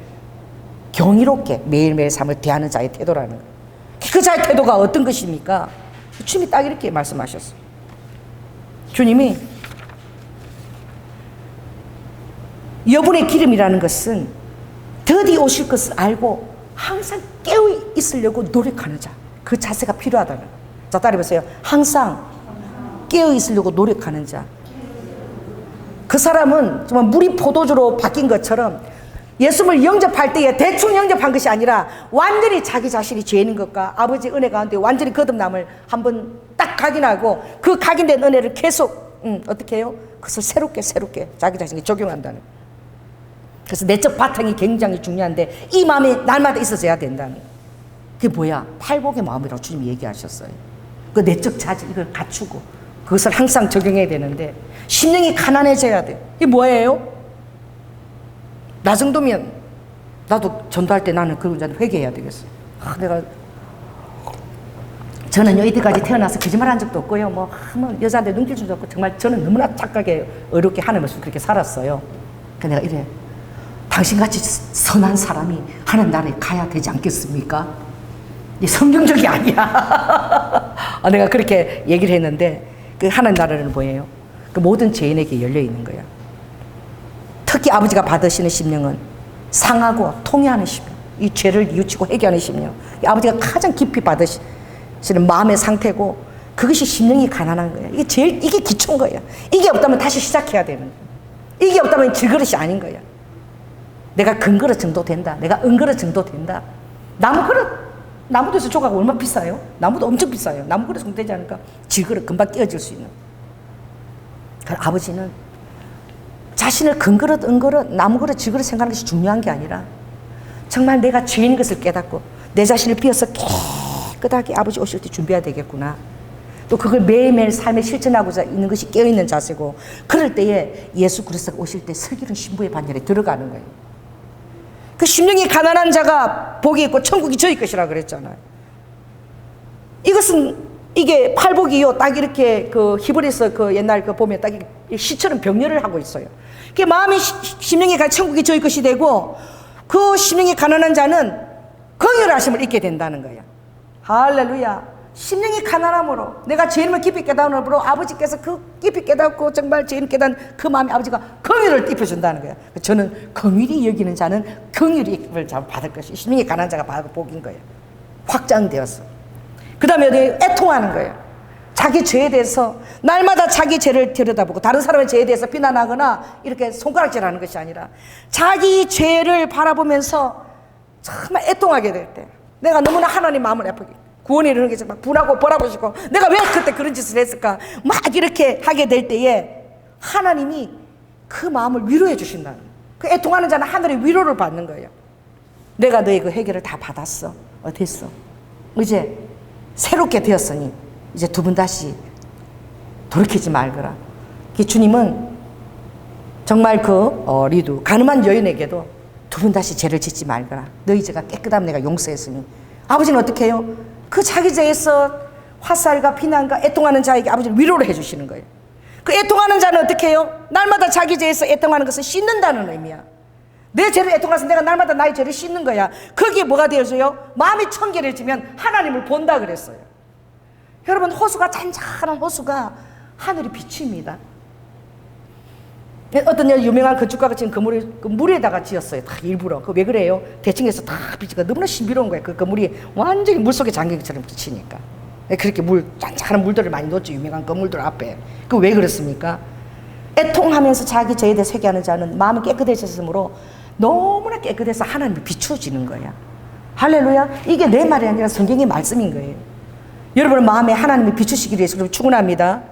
[SPEAKER 1] 경이롭게 매일매일 삶을 대하는 자의 태도라는 거예요. 그 자의 태도가 어떤 것입니까? 주님이 딱 이렇게 말씀하셨어요. 주님이 여분의 기름이라는 것은 드디어 오실 것을 알고 항상 깨어 있으려고 노력하는 자, 그 자세가 필요하다는 거예요. 자, 따라해보세요. 항상 깨어 있으려고 노력하는 자. 그 사람은 정말 물이 포도주로 바뀐 것처럼 예수님을 영접할 때에 대충 영접한 것이 아니라 완전히 자기 자신이 죄인인 것과 아버지 은혜 가운데 완전히 거듭남을 한번 딱 각인하고 그 각인된 은혜를 계속 어떻게 해요? 그것을 새롭게 자기 자신에게 적용한다는 거예요. 그래서 내적 바탕이 굉장히 중요한데 이 마음이 날마다 있어져야 된다는 거예요. 그게 뭐야? 팔복의 마음이라고 주님이 얘기하셨어요. 그 내적 자질 이걸 갖추고 그것을 항상 적용해야 되는데 심령이 가난해져야 돼요. 이게 뭐예요? 나 정도면 나도 전도할 때 나는 그 문제는 회개해야 되겠어. 저는요 이때까지 태어나서 거짓말한 적도 없고요. 뭐 여자한테 눈길 주도 없고 정말 저는 너무나 착하게 어렵게 하나님을 그렇게 살았어요. 그래서 내가 이래, 당신같이 선한 사람이 하는 나라에 가야 되지 않겠습니까? 이 성경적이 아니야. 내가 그렇게 얘기를 했는데 그 하는 나라는 뭐예요? 그 모든 죄인에게 열려 있는 거야. 특히 아버지가 받으시는 심령은 상하고 통회하는 심령, 이 죄를 뉘우치고 회개하는 심령, 이 아버지가 가장 깊이 받으시는 마음의 상태고 그것이 심령이 가난한 거야. 이게 기초인 거야. 이게 없다면 다시 시작해야 되는 거야. 이게 없다면 질그릇이 아닌 거야. 내가 금그릇 정도 된다. 내가 은그릇 정도 된다. 나무도에서 조각 얼마 비싸요? 나무도 엄청 비싸요. 나무그릇 정도 되지 않을까? 질그릇 금방 끼어질 수 있는. 아버지는 자신을 금그릇, 은그릇, 나무그릇, 질그릇 생각하는 것이 중요한 게 아니라 정말 내가 죄인 것을 깨닫고 내 자신을 비워서 깨끗하게 아버지 오실 때 준비해야 되겠구나. 또 그걸 매일매일 삶에 실천하고자 있는 것이 깨어있는 자세고 그럴 때에 예수 그리스도가 오실 때 슬기로운 신부의 반열에 들어가는 거예요. 그 심령이 가난한 자가 복이 있고 천국이 저희 것이라 그랬잖아요. 이게 팔복이요. 딱 이렇게 그 히브리서 그 옛날 그 보면 딱 시처럼 병렬을 하고 있어요. 그 마음이 심령이 가 천국이 저희 것이 되고 그 심령이 가난한 자는 긍휼하심을 잊게 된다는 거야. 할렐루야. 심령이 가난함으로 내가 죄인을 깊이 깨달음으로 아버지께서 그 깊이 깨닫고 정말 죄인 깨닫는 그 마음에 아버지가 긍휼을 입혀준다는 거예요. 저는 긍휼히 여기는 자는 긍휼히 입을 받을 것이 심령이 가난한 자가 받을 복인 거예요. 확장되었어. 그 다음에 애통하는 거예요. 자기 죄에 대해서 날마다 자기 죄를 들여다보고 다른 사람의 죄에 대해서 비난하거나 이렇게 손가락질하는 것이 아니라 자기 죄를 바라보면서 정말 애통하게 될 때 내가 너무나 하나님 마음을 아프게 구원에 이르는 게 막 분하고 벌하고 싶고 내가 왜 그때 그런 짓을 했을까 막 이렇게 하게 될 때에 하나님이 그 마음을 위로해 주신다는 거예요. 그 애통하는 자는 하늘의 위로를 받는 거예요. 내가 너의 그 해결을 다 받았어. 어땠어? 이제 새롭게 되었으니 이제 두 번 다시 돌이키지 말거라. 주님은 정말 그 어리도 가늠한 여인에게도 두 번 다시 죄를 짓지 말거라. 너희 죄가 깨끗하면 내가 용서했으니. 아버지는 어떻게 해요? 그 자기 죄에서 화살과 비난과 애통하는 자에게 아버지는 위로를 해주시는 거예요. 그 애통하는 자는 어떻게 해요? 날마다 자기 죄에서 애통하는 것을 씻는다는 의미야. 내 죄를 애통해서 내가 날마다 나의 죄를 씻는 거야. 거기에 뭐가 되어져요? 마음이 청결해지면 하나님을 본다 그랬어요. 여러분, 호수가 잔잔한 호수가 하늘의 빛입니다. 어떤 유명한 건축가가 지은 건물이 그 물에다가 지었어요. 다 일부러. 그 왜 그래요? 대칭해서 다 비치가 너무나 신비로운 거예요. 그 건물이 완전히 물속에 잠긴 것처럼 비치니까. 그렇게 잔잔한 물들을 많이 놓죠. 유명한 건물들 앞에. 그 왜 그렇습니까? 애통하면서 자기 죄에 대해 회개하는 자는 마음이 깨끗해졌으므로 너무나 깨끗해서 하나님이 비추어지는 거야. 할렐루야. 이게 내 말이 아니라 성경의 말씀인 거예요. 여러분의 마음에 하나님이 비추시기 위해서 축원합니다.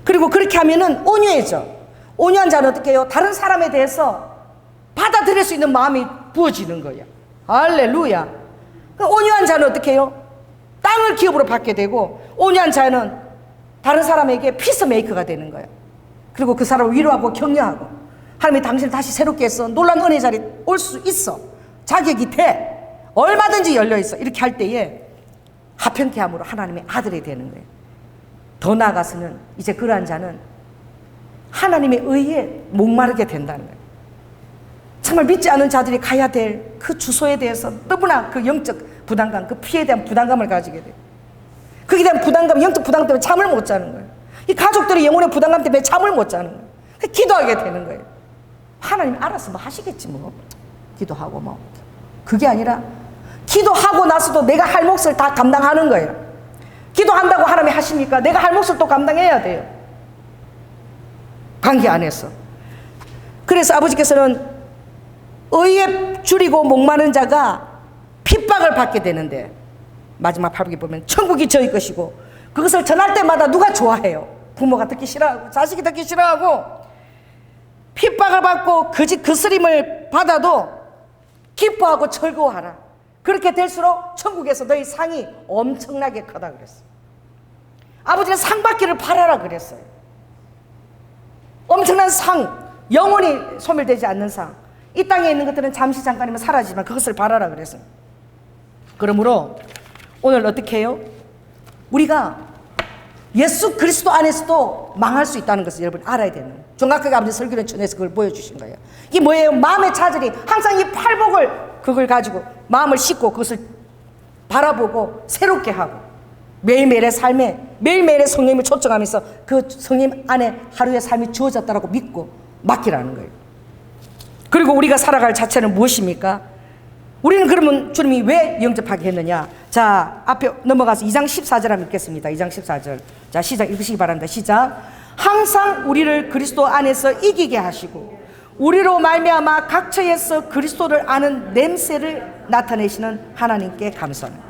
[SPEAKER 1] 그리고 그렇게 하면은 온유해져. 온유한 자는 어떻게 해요? 다른 사람에 대해서 받아들일 수 있는 마음이 부어지는 거야. 할렐루야. 온유한 자는 어떻게 해요? 땅을 기업으로 받게 되고, 온유한 자는 다른 사람에게 피스메이커가 되는 거예요. 그리고 그 사람을 위로하고 격려하고, 하나님이 당신을 다시 새롭게 해서 놀라운 은혜 자리에 올 수 있어, 자격이 돼, 얼마든지 열려있어, 이렇게 할 때에 하평케 함으로 하나님의 아들이 되는 거예요. 더 나아가서는 이제 그러한 자는 하나님의 의에 목마르게 된다는 거예요. 정말 믿지 않은 자들이 가야 될 그 주소에 대해서 너무나 그 영적 부담감, 그 피해에 대한 부담감을 가지게 돼요. 거기에 대한 부담감, 영적 부담감 때문에 잠을 못 자는 거예요. 이 가족들의 영혼의 부담감 때문에 잠을 못 자는 거예요. 기도하게 되는 거예요. 하나님 알아서 뭐 하시겠지 뭐, 기도하고 뭐. 그게 아니라 기도하고 나서도 내가 할 몫을 다 감당하는 거예요. 기도한다고 하나님이 하십니까? 내가 할 몫을 또 감당해야 돼요, 관계 안에서. 그래서 아버지께서는 의에 줄이고 목마른 자가 핍박을 받게 되는데, 마지막 팔복에 보면 천국이 저희 것이고, 그것을 전할 때마다 누가 좋아해요? 부모가 듣기 싫어하고, 자식이 듣기 싫어하고, 핍박을 받고 거짓 거스림을 받아도 기뻐하고 즐거워하라. 그렇게 될수록 천국에서 너희 상이 엄청나게 크다 그랬어요. 아버지는 상 받기를 바라라 그랬어요. 엄청난 상, 영원히 소멸되지 않는 상. 이 땅에 있는 것들은 잠시 잠깐이면 사라지지만 그것을 바라라 그랬어요. 그러므로 오늘 어떻게 해요? 우리가 예수 그리스도 안에서도 망할 수 있다는 것을 여러분 알아야 되는 거예요. 종각교회 아버지 설교를 전해서 그걸 보여주신 거예요. 이게 뭐예요? 마음의 차절이 항상 이 팔복을, 그걸 가지고 마음을 싣고 그것을 바라보고 새롭게 하고, 매일매일의 삶에 매일매일의 성령님을 초청하면서 그 성령 안에 하루의 삶이 주어졌다라고 믿고 맡기라는 거예요. 그리고 우리가 살아갈 자체는 무엇입니까? 우리는 그러면 주님이 왜 영접하게 했느냐? 자, 앞에 넘어가서 2장 14절 한번 읽겠습니다. 2장 14절. 자, 시작 읽으시기 바랍니다. 시작. 항상 우리를 그리스도 안에서 이기게 하시고 우리로 말미암아 각처에서 그리스도를 아는 냄새를 나타내시는 하나님께 감사합니다.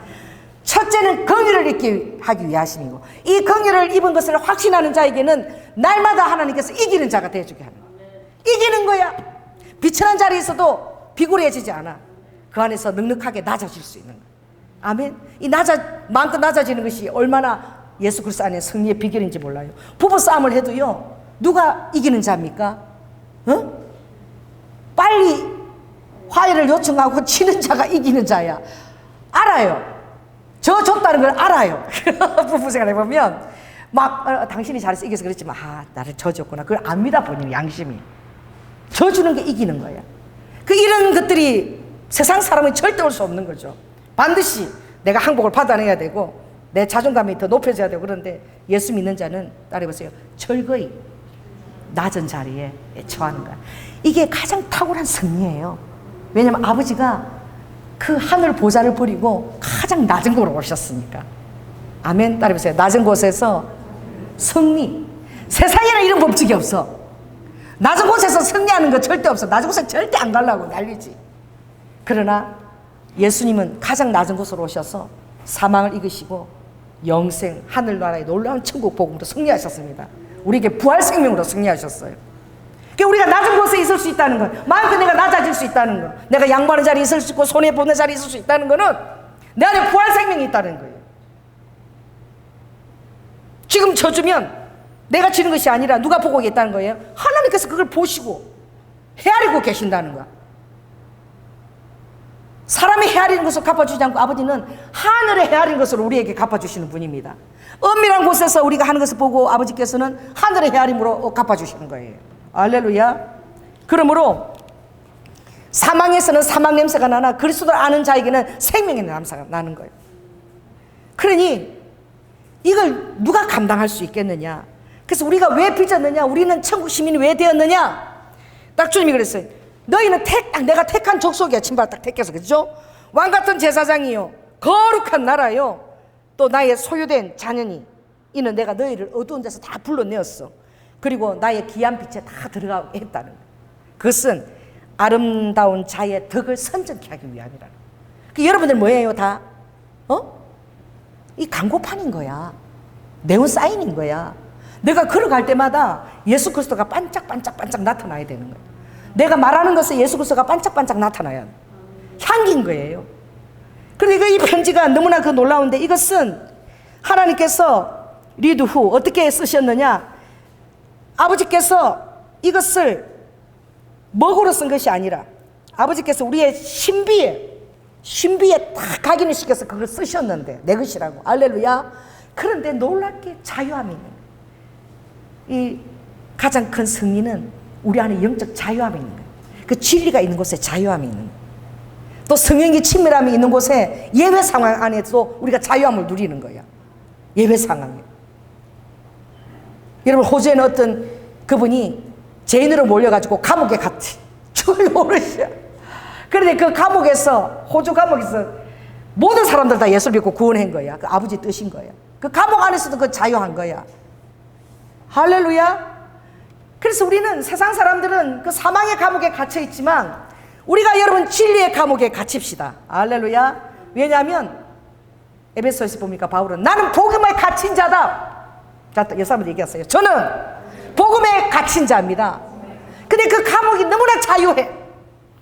[SPEAKER 1] 첫째는 긍휼을 입게 하기 위하심이고, 이 긍휼을 입은 것을 확신하는 자에게는 날마다 하나님께서 이기는 자가 되어주게 하는 거예요. 이기는 거야. 비천한 자리에 있어도 비굴해지지 않아. 그 안에서 넉넉하게 낮아질 수 있는 거예요. 아멘. 이 마음껏 낮아지는 것이 얼마나 예수 그리스도 안에 승리의 비결인지 몰라요. 부부 싸움을 해도요, 누가 이기는 자입니까? 빨리 화해를 요청하고 치는 자가 이기는 자야. 알아요. 저 줬다는 걸 알아요. 부부 생활해 보면 막 당신이 잘해서 이겨서 그랬지만, 나를 져줬구나. 그걸 압니다. 본인 양심이. 져주는 게 이기는 거야. 이런 것들이 세상 사람은 절대 올 수 없는 거죠. 반드시 내가 항복을 받아내야 되고 내 자존감이 더 높여져야 되고. 그런데 예수 믿는 자는 따라해보세요. 철거히 낮은 자리에 처하는 거야. 이게 가장 탁월한 승리예요. 왜냐하면 아버지가 그 하늘 보좌를 버리고 가장 낮은 곳으로 오셨으니까. 아멘. 따라해보세요. 낮은 곳에서 승리. 세상에는 이런 법칙이 없어. 낮은 곳에서 승리하는 거 절대 없어. 낮은 곳에 절대 안 가려고 난리지. 그러나 예수님은 가장 낮은 곳으로 오셔서 사망을 이기시고 영생, 하늘나라의 놀라운 천국 복음으로 승리하셨습니다. 우리에게 부활 생명으로 승리하셨어요. 그러니까 우리가 낮은 곳에 있을 수 있다는 것, 마음껏 내가 낮아질 수 있다는 것, 내가 양보하는 자리에 있을 수 있고 손해보는 자리에 있을 수 있다는 것은 내 안에 부활 생명이 있다는 거예요. 지금 져주면 내가 지는 것이 아니라 누가 보고 있다는 거예요? 하나님께서 그걸 보시고 헤아리고 계신다는 거야. 사람이 헤아리는 것을 갚아주지 않고 아버지는 하늘에 헤아리는 것을 우리에게 갚아주시는 분입니다. 은밀한 곳에서 우리가 하는 것을 보고 아버지께서는 하늘의 헤아림으로 갚아주시는 거예요. 할렐루야. 그러므로 사망에서는 사망 냄새가 나나 그리스도를 아는 자에게는 생명의 냄새가 나는 거예요. 그러니 이걸 누가 감당할 수 있겠느냐? 그래서 우리가 왜 빚었느냐? 우리는 천국 시민이 왜 되었느냐? 딱 주님이 그랬어요. 너희는 내가 택한 족속이야. 신발 딱 택해서, 그죠? 왕같은 제사장이요, 거룩한 나라요, 또 나의 소유된 자녀니, 이는 내가 너희를 어두운 데서 다 불러내었어. 그리고 나의 귀한 빛에 다 들어가게 했다는 거예요. 그것은 아름다운 자의 덕을 선전케 하기 위함이라는 거예요. 여러분들 뭐예요? 다 이 광고판인 거야. 네온 사인인 거야. 내가 걸어갈 때마다 예수 그리스도가 반짝반짝반짝 나타나야 되는 거예요. 내가 말하는 것에 예수 그리스도가 반짝반짝 나타나야 향기인 거예요. 그러니까 이 편지가 너무나 그 놀라운데, 이것은 하나님께서 리드 후 어떻게 쓰셨느냐, 아버지께서 이것을 먹으로 쓴 것이 아니라 아버지께서 우리의 신비에 딱 각인을 시켜서 그걸 쓰셨는데, 내 것이라고. 할렐루야. 그런데 놀랍게 자유함이 있는 거예요. 이 가장 큰 승리는 우리 안에 영적 자유함이 있는 거예요. 그 진리가 있는 곳에 자유함이 있는 거예요. 또 성령의 친밀함이 있는 곳에 예외 상황 안에서 우리가 자유함을 누리는 거예요. 예외 상황에. 여러분, 호주에는 어떤 그분이 죄인으로 몰려가지고 감옥에 갔지. 죽을 모르셔. 그런데 그 감옥에서, 호주 감옥에서 모든 사람들 다 예수를 믿고 구원한 거야. 그 아버지 뜻인 거야. 그 감옥 안에서도 그 자유한 거야. 할렐루야. 그래서 우리는, 세상 사람들은 그 사망의 감옥에 갇혀 있지만 우리가 여러분 진리의 감옥에 갇힙시다. 할렐루야. 왜냐하면 에베소에서 보니까 바울은 나는 복음에 갇힌 자다. 자, 여사님들 얘기했어요. 저는 복음에 갇힌 자입니다. 근데 그 감옥이 너무나 자유해.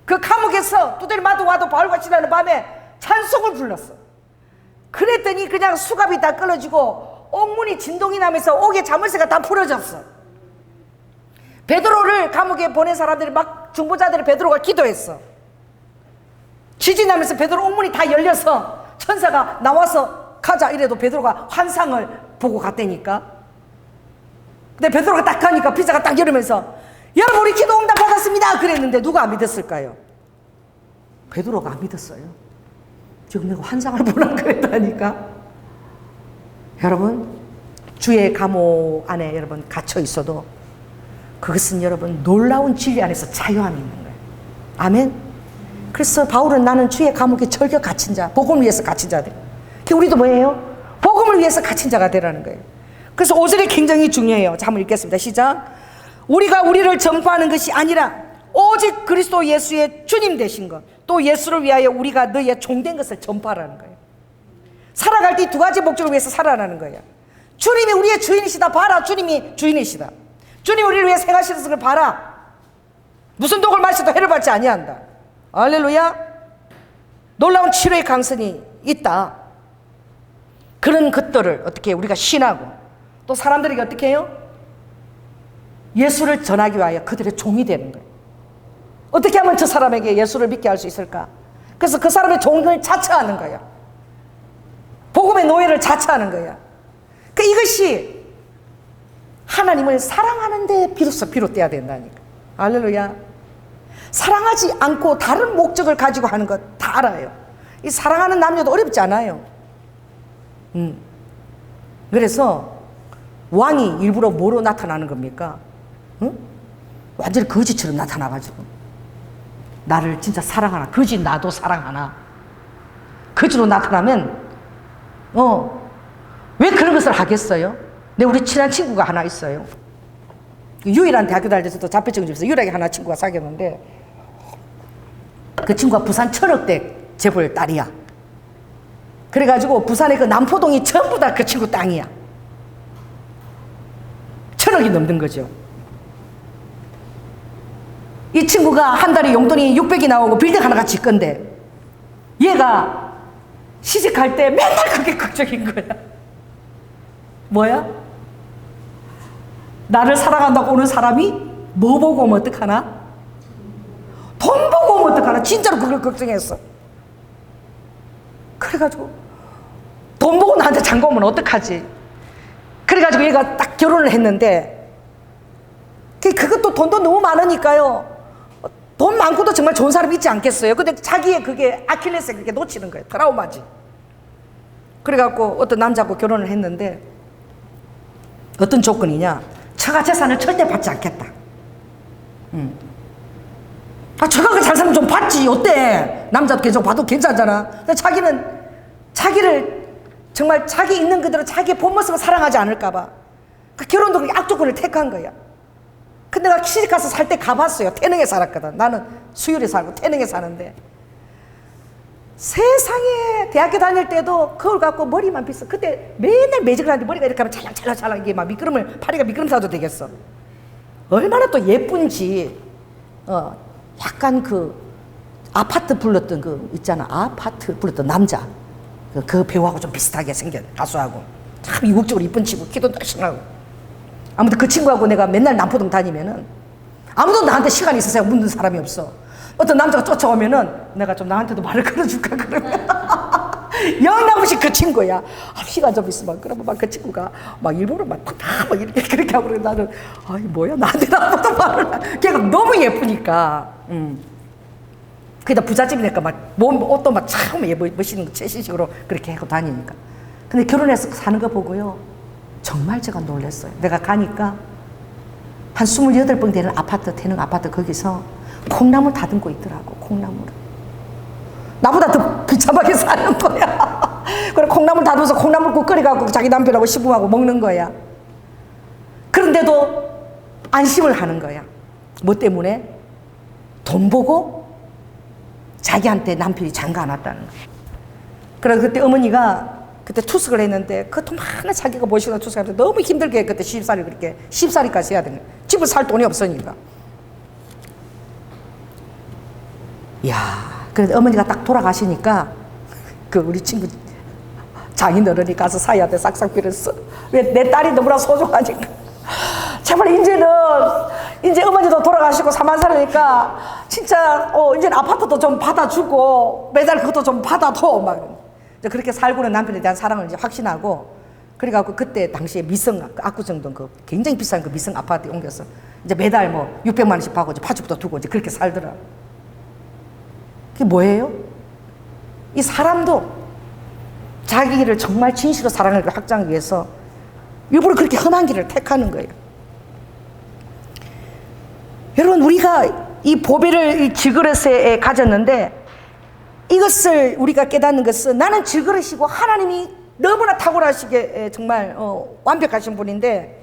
[SPEAKER 1] 그 감옥에서 두드려 와도 바울과 시라는 밤에 찬송을 불렀어. 그랬더니 그냥 수갑이 다 끊어지고 옥문이 진동이 나면서 옥의 자물쇠가 다 풀어졌어. 베드로를 감옥에 보낸 사람들이 막, 중보자들이 베드로가 기도했어. 지진 나면서 베드로 옥문이 다 열려서 천사가 나와서 가자 이래도 베드로가 환상을 보고 갔다니까. 근데 베드로가 딱 가니까 피자가 딱 열으면서 여러분 우리 기도 응답 받았습니다 그랬는데 누가 안 믿었을까요? 베드로가 안 믿었어요. 지금 내가 환상을 보라 그랬다니까. 여러분, 주의 감옥 안에 여러분 갇혀 있어도 그것은 여러분 놀라운 진리 안에서 자유함이 있는 거예요. 아멘. 그래서 바울은 나는 주의 감옥에 절겨 갇힌 자, 복음을 위해서 갇힌 자들. 우리도 뭐예요? 복음을 위해서 갇힌 자가 되라는 거예요. 그래서 5절이 굉장히 중요해요. 자, 한번 읽겠습니다. 시작. 우리가 우리를 전파하는 것이 아니라 오직 그리스도 예수의 주님 되신 것, 또 예수를 위하여 우리가 너희의 종된 것을 전파하라는 거예요. 살아갈 때 두 가지 목적을 위해서 살아라는 거예요. 주님이 우리의 주인이시다. 봐라, 주님이 주인이시다. 주님이 우리를 위해 생하시는 것을 봐라. 무슨 독을 마셔도 해를 받지 아니한다. 할렐루야. 놀라운 치료의 강선이 있다. 그런 것들을 어떻게 우리가 신하고 또 사람들에게 어떻게 해요? 예수를 전하기 위하여 그들의 종이 되는 거예요. 어떻게 하면 저 사람에게 예수를 믿게 할 수 있을까? 그래서 그 사람의 종을 자처하는 거예요. 복음의 노예를 자처하는 거예요. 그 이것이 하나님을 사랑하는 데 비로소 비롯돼야 된다니까. 할렐루야. 사랑하지 않고 다른 목적을 가지고 하는 것 다 알아요. 이 사랑하는 남녀도 어렵지 않아요. 그래서 왕이 일부러 뭐로 나타나는 겁니까? 응? 완전히 거지처럼 나타나가지고 나를 진짜 사랑하나, 거지 나도 사랑하나, 거지로 나타나면 왜 그런 것을 하겠어요? 우리 친한 친구가 하나 있어요. 유일한 대학교 다닐 때도 자폐증 집에서 유일하게 하나 친구가 사귀었는데 그 친구가 부산 천억대 재벌 딸이야. 그래가지고 부산의 그 남포동이 전부 다 그 친구 땅이야. 1,000억이 넘는 거죠. 이 친구가 한 달에 용돈이 600이 나오고 빌딩 하나가 질 건데 얘가 시집갈 때 맨날 그게 걱정인 거야. 뭐야? 나를 사랑한다고 오는 사람이 뭐 보고 오면 어떡하나? 돈 보고 오면 어떡하나? 진짜로 그걸 걱정했어. 그래가지고 돈 보고 나한테 장가 오면 어떡하지? 그래가지고 얘가 딱 결혼을 했는데 그것도 돈도 너무 많으니까요. 돈 많고도 정말 좋은 사람 있지 않겠어요? 근데 자기의 그게 아킬레스에 그렇게 놓치는 거예요. 트라우마지. 그래갖고 어떤 남자하고 결혼을 했는데 어떤 조건이냐? 처가 재산을 절대 받지 않겠다. 처가가 잘 살면 좀 받지. 어때? 남자도 계속 봐도 괜찮잖아. 근데 자기는 자기를 정말 자기 있는 그대로 자기의 본 모습을 사랑하지 않을까봐 결혼도 그렇게 악조건을 택한 거야. 근데 내가 시집가서 살 때 가봤어요. 태릉에 살았거든. 나는 수율에 살고 태릉에 사는데 세상에 대학교 다닐 때도 거울 갖고 머리만 빗어. 그때 맨날 매직을 하는데 머리가 이렇게 하면 찰랑찰랑 이게 막 미끄럼을, 파리가 미끄럼 타도 되겠어. 얼마나 또 예쁜지. 약간 그 아파트 불렀던 그 있잖아. 아파트 불렀던 남자. 그 배우하고 좀 비슷하게 생긴 가수하고. 참 이국적으로 이쁜 친구, 키도 날씬하고. 아무튼 그 친구하고 내가 맨날 남포동 다니면은 아무도 나한테 시간이 있어서 묻는 사람이 없어. 어떤 남자가 쫓아오면은 내가 좀 나한테도 말을 걸어줄까 그러면 영락없이 그 친구야. 시간 좀 있으면 그러면 막 그 친구가 막 일부러 막 이렇게 그렇게 하고 그래. 나는 아이 뭐야 나한테 아무도 말을 안. 걔가 너무 예쁘니까. 그다 부잣집이니까 막 옷도 막 참 멋있는 거 최신식으로 그렇게 하고 다니니까. 근데 결혼해서 사는 거 보고요 정말 제가 놀랐어요. 내가 가니까 한 28평 되는 아파트, 태릉 아파트 거기서 콩나물 다듬고 있더라고. 콩나물을 나보다 더 비참하게 사는 거야. 그래 콩나물 다듬어서 콩나물국 끓여갖고 자기 남편하고 시부하고 먹는 거야. 그런데도 안심을 하는 거야. 뭐 때문에? 돈 보고 자기한테 남편이 장가 안 왔다는 거야. 그래서 그때 어머니가 그때 투숙을 했는데 그것도 많은 자기가 모시고 투숙하면서 너무 힘들게 그때 시집살이 그렇게 시집살이까지 해야 되는 거야. 집을 살 돈이 없으니까. 이야, 그래서 어머니가 딱 돌아가시니까 그 우리 친구 장인어른이 가서 사이한테 싹싹 빌었어. 왜 내 딸이 너무나 소중하니까. 제발 이제 어머니도 돌아가시고 사만사니까 진짜 이제는 아파트도 좀 받아주고 매달 그것도 좀 받아둬 막. 그렇게 살고는 남편에 대한 사랑을 이제 확신하고 그래갖고 그때 당시에 미성 압구정동 그 굉장히 비싼 그 미성 아파트에 옮겨서 이제 매달 뭐 600만 원씩 받고 이제 파주부터 두고 이제 그렇게 살더라. 그게 뭐예요? 이 사람도 자기를 정말 진실로 사랑을 확장하기 위해서 일부러 그렇게 험한 길을 택하는 거예요. 여러분 우리가 이 보배를 이 질그릇에 가졌는데 이것을 우리가 깨닫는 것은 나는 질그릇이고 하나님이 너무나 탁월하시게 정말 완벽하신 분인데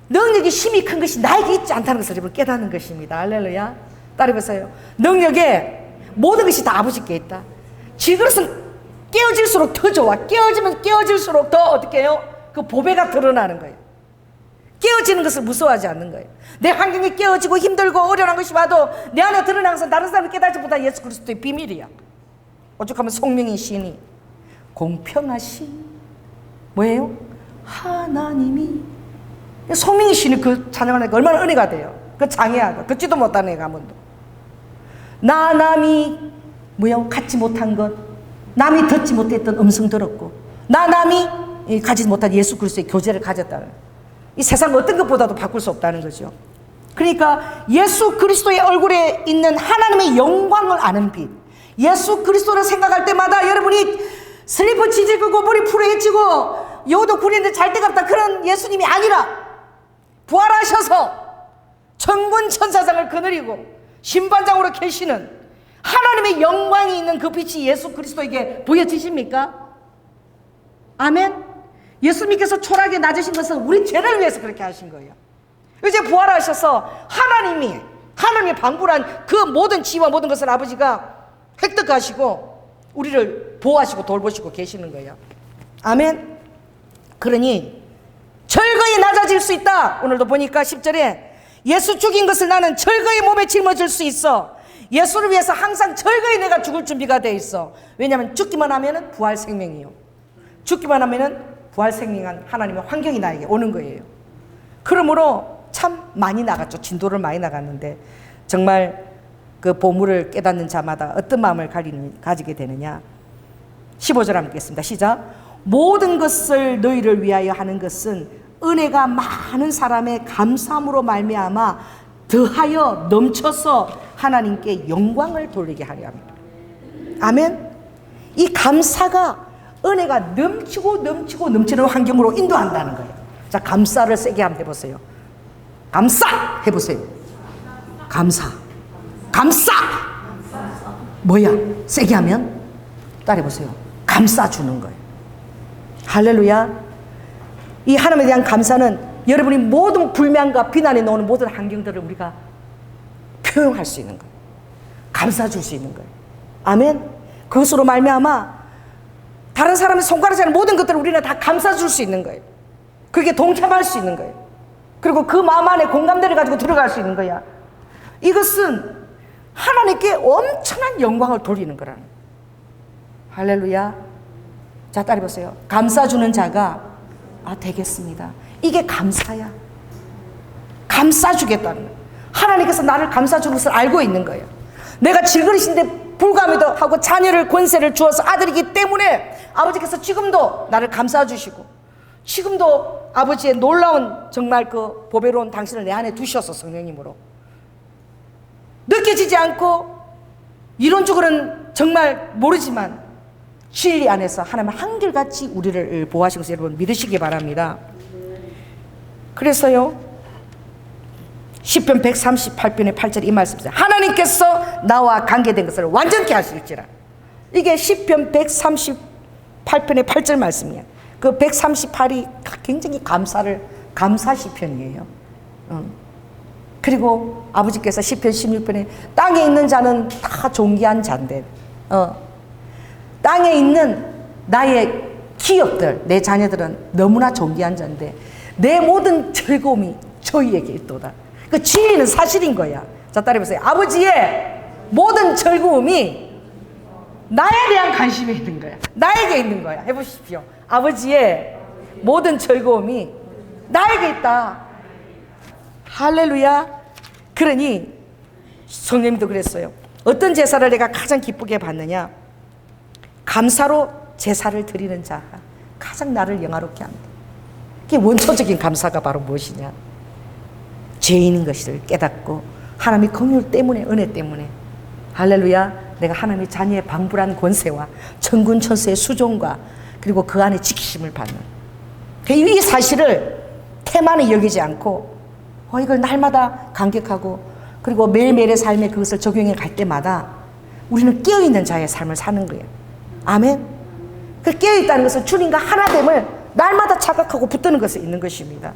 [SPEAKER 1] 능력이 힘이 큰 것이 나에게 있지 않다는 것을 여러분 깨닫는 것입니다. 할렐루야. 따라해보세요. 능력에 모든 것이 다 아버지께 있다. 질그릇은 깨어질수록 더 좋아. 깨어지면 깨어질수록 더 어떻게 해요? 그 보배가 드러나는 거예요. 깨어지는 것을 무서워하지 않는 거예요. 내 환경이 깨어지고 힘들고 어려운 것이 와도 내 안에 드러나는 것은 다른 사람이 깨닫지 못한 예수 그리스도의 비밀이야. 오죽하면 송명인 시인이 공평하신 뭐예요? 하나님이. 송명인 시인이 그 찬양하니까 얼마나 은혜가 돼요. 그 장애하고 듣지도 못하는 애가 아무도 나 남이 뭐야 갖지 못한 것 남이 듣지 못했던 음성 들었고 나 남이 가지지 못한 예수 그리스도의 교제를 가졌다는 이 세상 어떤 것보다도 바꿀 수 없다는 거죠. 그러니까 예수 그리스도의 얼굴에 있는 하나님의 영광을 아는 빛. 예수 그리스도를 생각할 때마다 여러분이 슬리퍼 지질 끄고 머리 풀어헤치고 여우도 구리는데 잘 데가 없다 그런 예수님이 아니라 부활하셔서 천군 천사장을 거느리고 심판장으로 계시는 하나님의 영광이 있는 그 빛이 예수 그리스도에게 보여지십니까? 아멘. 예수님께서 초라하게 낮으신 것은 우리 죄를 위해서 그렇게 하신 거예요. 이제 부활하셔서 하나님이 방불한 그 모든 지위와 모든 것을 아버지가 획득하시고 우리를 보호하시고 돌보시고 계시는 거예요. 아멘. 그러니 철거히 낮아질 수 있다. 오늘도 보니까 10절에 예수 죽인 것을 나는 철거히 몸에 짊어질 수 있어. 예수를 위해서 항상 철거히 내가 죽을 준비가 돼 있어. 왜냐하면 죽기만 하면은 부활 생명이요. 죽기만 하면은 부활 생명한 하나님의 환경이 나에게 오는 거예요. 그러므로 참 많이 나갔죠. 진도를 많이 나갔는데 정말 그 보물을 깨닫는 자마다 어떤 마음을 가지게 되느냐. 15절 함께 읽겠습니다. 시작. 모든 것을 너희를 위하여 하는 것은 은혜가 많은 사람의 감사함으로 말미암아 더하여 넘쳐서 하나님께 영광을 돌리게 하려 합니다. 아멘. 이 감사가 은혜가 넘치는 환경으로 인도한다는 거예요. 자, 감사를 세게 한번 해보세요. 감사 해보세요. 감사. 뭐야? 세게 하면 따라해보세요. 감싸주는 거예요. 할렐루야. 이 하나님에 대한 감사는 여러분이 모든 불만과 비난에 나오는 모든 환경들을 우리가 표현할 수 있는 거예요. 감싸줄 수 있는 거예요. 아멘. 그것으로 말미암아 다른 사람의 손가락질 하는 모든 것들을 우리는 다 감싸줄 수 있는 거예요. 그게 동참할 수 있는 거예요. 그리고 그 마음 안에 공감대를 가지고 들어갈 수 있는 거야. 이것은 하나님께 엄청난 영광을 돌리는 거라는 거예요. 할렐루야. 자, 따라 보세요. 감싸주는 자가 되겠습니다. 이게 감사야. 감싸주겠다는 거예요. 하나님께서 나를 감싸주는 것을 알고 있는 거예요. 내가 질그릇인데 불감이도 하고 자녀를 권세를 주어서 아들이기 때문에 아버지께서 지금도 나를 감싸주시고, 지금도 아버지의 놀라운 정말 그 보배로운 당신을 내 안에 두셔서 성령님으로 느껴지지 않고 이론적으로는 정말 모르지만 진리 안에서 하나님은 한결같이 우리를 보호하시고 있어요. 여러분 믿으시기 바랍니다. 그래서요, 시편 138편의 8절 이 말씀이죠. 하나님께서 나와 관계된 것을 완전케 하실지라. 이게 시편 138편의 8절 말씀이에요. 그 138이 굉장히 감사 시편이에요. 그리고 아버지께서 시편 16편에 땅에 있는 자는 다 존귀한 자인데, 땅에 있는 나의 기업들, 내 자녀들은 너무나 존귀한 자인데 내 모든 즐거움이 저희에게 있도다. 그 진리는 사실인 거야. 자, 따라해보세요. 아버지의 모든 즐거움이 나에 대한 관심이 있는 거야. 나에게 있는 거야. 해보십시오. 아버지의 모든 즐거움이 나에게 있다. 할렐루야. 그러니 성령님도 그랬어요. 어떤 제사를 내가 가장 기쁘게 받느냐? 감사로 제사를 드리는 자가 가장 나를 영화롭게 한다. 그게 원초적인 감사가 바로 무엇이냐? 죄인인 것을 깨닫고 하나님의 긍휼 때문에, 은혜 때문에, 할렐루야, 내가 하나님의 자녀의 방불한 권세와 천군 천사의 수종과 그리고 그 안에 지키심을 받는 이 사실을 태만히 여기지 않고 이걸 날마다 감격하고 그리고 매일매일의 삶에 그것을 적용해 갈 때마다 우리는 깨어있는 자의 삶을 사는 거예요. 아멘. 그 깨어있다는 것은 주님과 하나됨을 날마다 자각하고 붙드는 것이 있는 것입니다.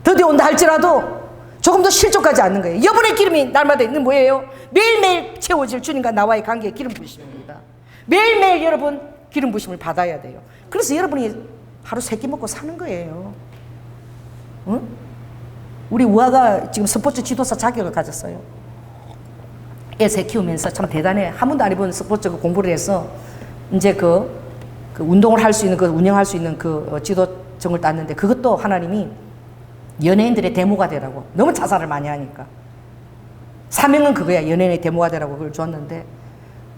[SPEAKER 1] 드디어 온다 할지라도 조금 더 실족하지 않는 거예요. 여분의 기름이 날마다 있는 뭐예요? 매일매일 채워질 주님과 나와의 관계의 기름 부심입니다. 매일매일 여러분 기름 부심을 받아야 돼요. 그래서 여러분이 하루 3끼 먹고 사는 거예요. 응? 우리 우아가 지금 스포츠 지도사 자격을 가졌어요. 애 새 키우면서 참 대단해. 한 번도 안 해본 스포츠 공부를 해서 이제 그 운동을 할 수 있는, 그 운영할 수 있는 그 지도증을 땄는데, 그것도 하나님이 연예인들의 데모가 되라고. 너무 자살을 많이 하니까 사명은 그거야. 연예인의 데모가 되라고 그걸 줬는데,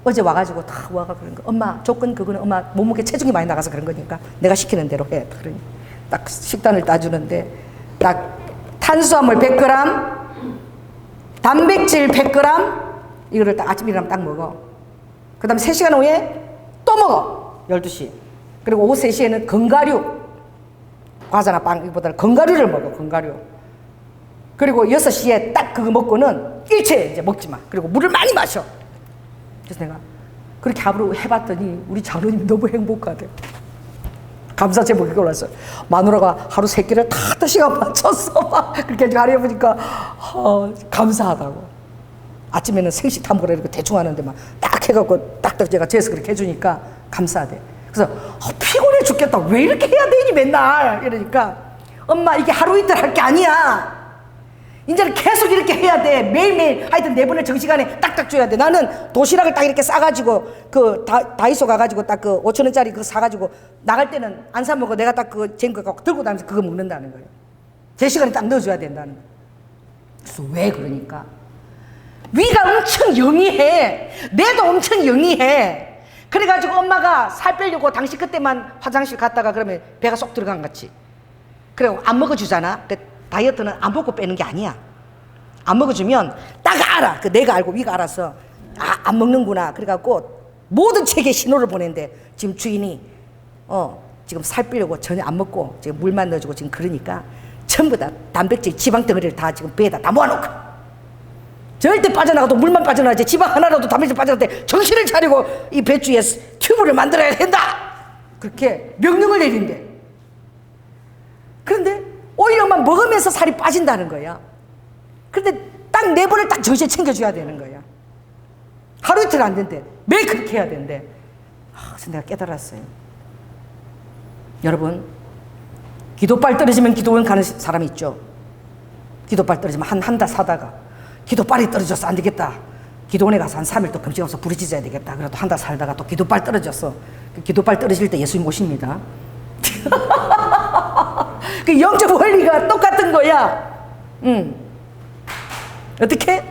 [SPEAKER 1] 어제 와가지고 다 와가 그런 거. 엄마 조건 그거는 엄마 몸무게 체중이 많이 나가서 그런 거니까 내가 시키는 대로 해. 그러니 딱 식단을 따주는데 딱 탄수화물 100g, 단백질 100g 이거를 딱 아침 일어나면 딱 먹어. 그 다음에 3시간 후에 또 먹어. 12시. 그리고 오후 3시에는 건가류, 과자나 빵 이거보다는 건가류를 먹어. 건가류. 그리고 6시에 딱 그거 먹고는 일체 이제 먹지 마. 그리고 물을 많이 마셔. 그래서 내가 그렇게 하루 해봤더니 우리 장로님 너무 행복하대. 감사 제목이 올랐어요. 마누라가 하루 3끼를 다 시간 맞췄어. 막 그렇게 가려보니까 감사하다고. 아침에는 생식 탐구를 이렇게 대충 하는데 막 딱 해갖고 딱딱 제가 재서 그렇게 해주니까 감사하대. 그래서 피곤해 죽겠다. 왜 이렇게 해야 되니 맨날 이러니까, 엄마 이게 하루 이틀 할 게 아니야. 이제는 계속 이렇게 해야 돼. 매일매일 하여튼 4번을 정시간에 딱딱 줘야 돼. 나는 도시락을 딱 이렇게 싸가지고 그 다이소 가가지고 딱 그 5,000원짜리 그거 사가지고 나갈 때는 안 사 먹어. 내가 딱 그 쟁거 갖고 들고 다니면서 그거 먹는다는 거예요. 제 시간에 딱 넣어줘야 된다는 거예요. 그래서 왜 그러니까 위가 엄청 영리해. 뇌도 엄청 영리해. 그래가지고 엄마가 살 빼려고 당신 그때만 화장실 갔다가 그러면 배가 쏙 들어간 거지. 그리고 안 먹어주잖아. 다이어트는 안 먹고 빼는 게 아니야. 안 먹어주면 딱 알아. 그 내가 알고 위가 알아서 안 먹는구나. 그래갖고 모든 책에 신호를 보낸대. 지금 주인이 지금 살 빼려고 전혀 안 먹고 지금 물만 넣어주고 지금 그러니까 전부 다 단백질 지방 덩어리를 다 지금 배에다 다 모아놓고 절대 빠져나가도 물만 빠져나가지 지방 하나라도 단백질 빠져나갈 때 정신을 차리고 이 배추에 튜브를 만들어야 된다. 그렇게 명령을 내린대. 그런데 오히려만 먹으면서 살이 빠진다는 거야. 그런데 딱 4번을 딱 정시에 챙겨줘야 되는 거야. 하루 이틀 안 된대. 매일 그렇게 해야 된대. 그래서 내가 깨달았어요. 여러분, 기도빨 떨어지면 기도원 가는 사람이 있죠. 기도빨 떨어지면 한 달 사다가 기도빨이 떨어졌어. 안 되겠다. 기도원에 가서 한 3일 또 금식하면서 부르짖어야 되겠다. 그래도 한 달 살다가 또 기도빨 떨어졌어. 그 기도빨 떨어질 때 예수님 오십니다. 그 영적 원리가 똑같은 거야. 어떻게?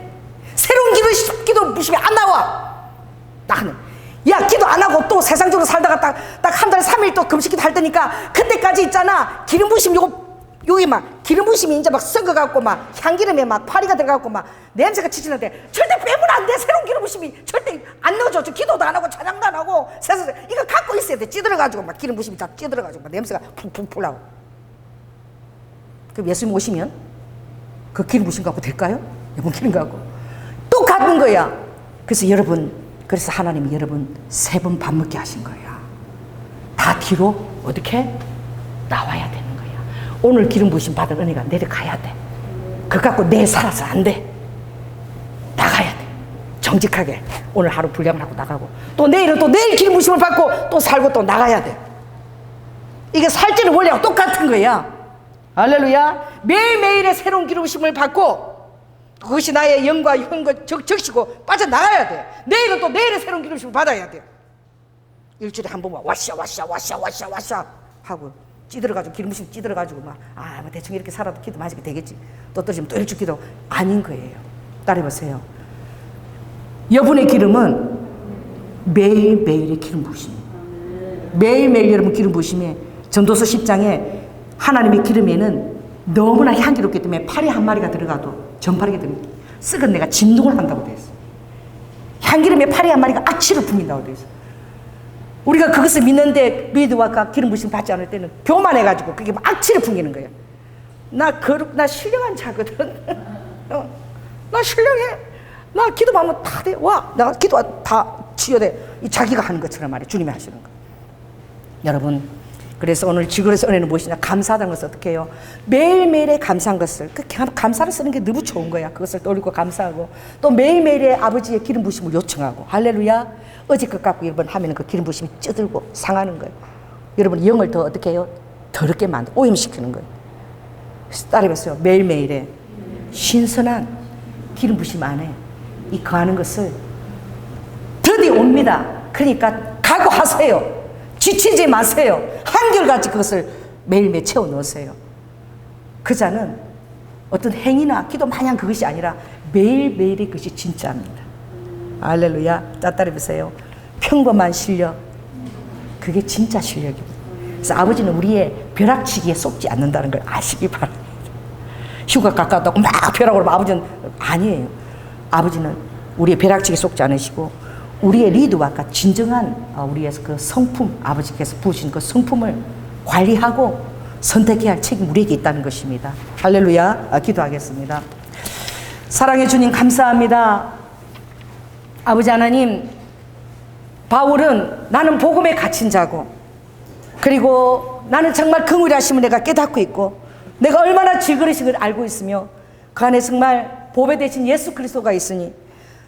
[SPEAKER 1] 새로운 기도 부심이 안 나와. 야, 기도 안 하고 또 세상적으로 살다가 딱 한 달 3일 또 금식기도 할 때니까 그때까지 있잖아. 기름 부심 여기 막 기름 부심이 이제 막 썩어갖고 막 향기름에 막 파리가 들어가고 막 냄새가 치치는데 절대 빼면 안 돼. 새로운 기름 부심이 절대 안 넣어줘. 기도도 안 하고 찬양도 안 하고 세상에 이거 갖고 있어야 돼. 찌들어가지고 막 기름 부심이 다 찌들어가지고 막 냄새가 푹푹 나고. 그럼 예수님 오시면 그 기름 부심 갖고 될까요? 여러분 기름 갖고 똑같은 거야. 그래서 하나님이 여러분 3번 밥 먹게 하신 거야. 다 뒤로 어떻게 나와야 되는 거야. 오늘 기름 부심 받은 은혜가 내려가야 돼. 그거 갖고 내일 살아서 안 돼. 나가야 돼. 정직하게 오늘 하루 분량을 하고 나가고 또 내일은 또 내일 기름 부심을 받고 또 살고 또 나가야 돼. 이게 살찌는 원리하고 똑같은 거야. 할렐루야. 매일매일의 새로운 기름 부심을 받고 그것이 나의 영과 현과 적시고 빠져나가야 돼. 내일은 또 내일의 새로운 기름 부심을 받아야 돼. 일주일에 한 번만 와샤 하고 찌들어가지고 기름 부심 찌들어가지고 뭐 대충 이렇게 살아도 기도 맞게 되겠지. 또 떨어지면 또 일주일 기도 아닌 거예요. 따라해보세요. 여분의 기름은 매일매일의 기름 부심. 매일매일 여러분 기름 부심에 전도서 10장에 하나님의 기름에는 너무나 향기롭기 때문에 파리 한 마리가 들어가도 전파리가 되면 썩은 내가 진동을 한다고 되어 있어. 향기름에 파리 한 마리가 악취를 풍긴다고 되어 있어. 우리가 그것을 믿는데 리드와 기름 부심 받지 않을 때는 교만해가지고 그게 막 악취를 풍기는 거야. 나 신령한 자거든. 나 신령해. 나 기도하면 다 돼. 내가 기도 다 치유돼. 이 자기가 하는 것처럼 말이야. 주님이 하시는 거. 여러분, 그래서 오늘 지구에서 은혜는 무엇이냐? 감사하다는 것을 어떻게 해요? 매일매일의 감사한 것을, 감사를 쓰는 게 너무 좋은 거야. 그것을 떠올리고 감사하고 또 매일매일의 아버지의 기름 부심을 요청하고. 할렐루야. 어제 것 갖고 여러분 하면 그 기름 부심이 찌들고 상하는 거예요. 여러분 영을 더 어떻게 해요? 더럽게 만들고 오염시키는 거예요. 따라해보세요. 매일매일의 신선한 기름 부심 안에 이 거하는 것을 드디어 옵니다. 그러니까 각오하세요. 지치지 마세요. 한결같이 그것을 매일매일 채워 넣으세요. 그 자는 어떤 행위나 기도 마냥 그것이 아니라 매일매일의 것이 진짜입니다. 할렐루야. 따라해보세요. 평범한 실력, 그게 진짜 실력입니다. 그래서 아버지는 우리의 벼락치기에 속지 않는다는 걸 아시기 바랍니다. 휴가 가까웠다고 막 벼락으로 하면 아버지는 아니에요. 아버지는 우리의 벼락치기에 속지 않으시고 우리의 리드와 진정한 우리의 그 성품, 아버지께서 부으신 그 성품을 관리하고 선택해야 할 책임 우리에게 있다는 것입니다. 할렐루야. 기도하겠습니다. 사랑해 주님 감사합니다. 아버지 하나님, 바울은 나는 복음에 갇힌 자고 그리고 나는 정말 긍휼히 하심을 내가 깨닫고 있고 내가 얼마나 질그릇인 걸 알고 있으며 그 안에 정말 보배 되신 예수 그리스도가 있으니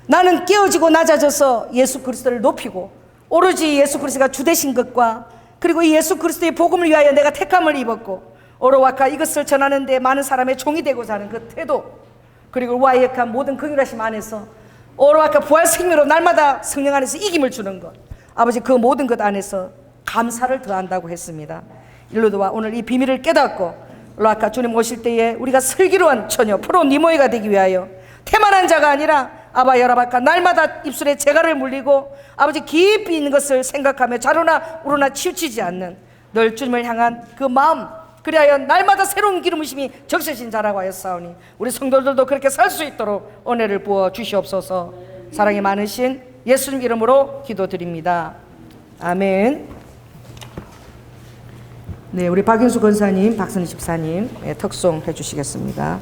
[SPEAKER 1] 나는 깨어지고 낮아져서 예수 그리스도를 높이고 오로지 예수 그리스도가 주 되신 것과 그리고 이 예수 그리스도의 복음을 위하여 내가 택함을 입었고 오로와카 이것을 전하는데 많은 사람의 종이 되고자 하는 그 태도 그리고 우아역한 모든 긍휼하심 안에서 오로와카 부활 생명으로 날마다 성령 안에서 이김을 주는 것 아버지 그 모든 것 안에서 감사를 더한다고 했습니다. 일로도와 오늘 이 비밀을 깨닫고 오로와카 주님 오실 때에 우리가 슬기로운 처녀 프로 니모이가 되기 위하여 태만한 자가 아니라 아바 여라바카 날마다 입술에 재갈을 물리고 아버지 깊이 있는 것을 생각하며 자로나 우로나 치우치지 않는 늘 주님을 향한 그 마음 그리하여 날마다 새로운 기름 부심이 적셔진 자라고 하였사오니 우리 성도들도 그렇게 살 수 있도록 은혜를 부어 주시옵소서. 사랑이 많으신 예수님 이름으로 기도드립니다. 아멘. 네, 우리 박윤수 권사님, 박선희 집사님 특송 해주시겠습니다.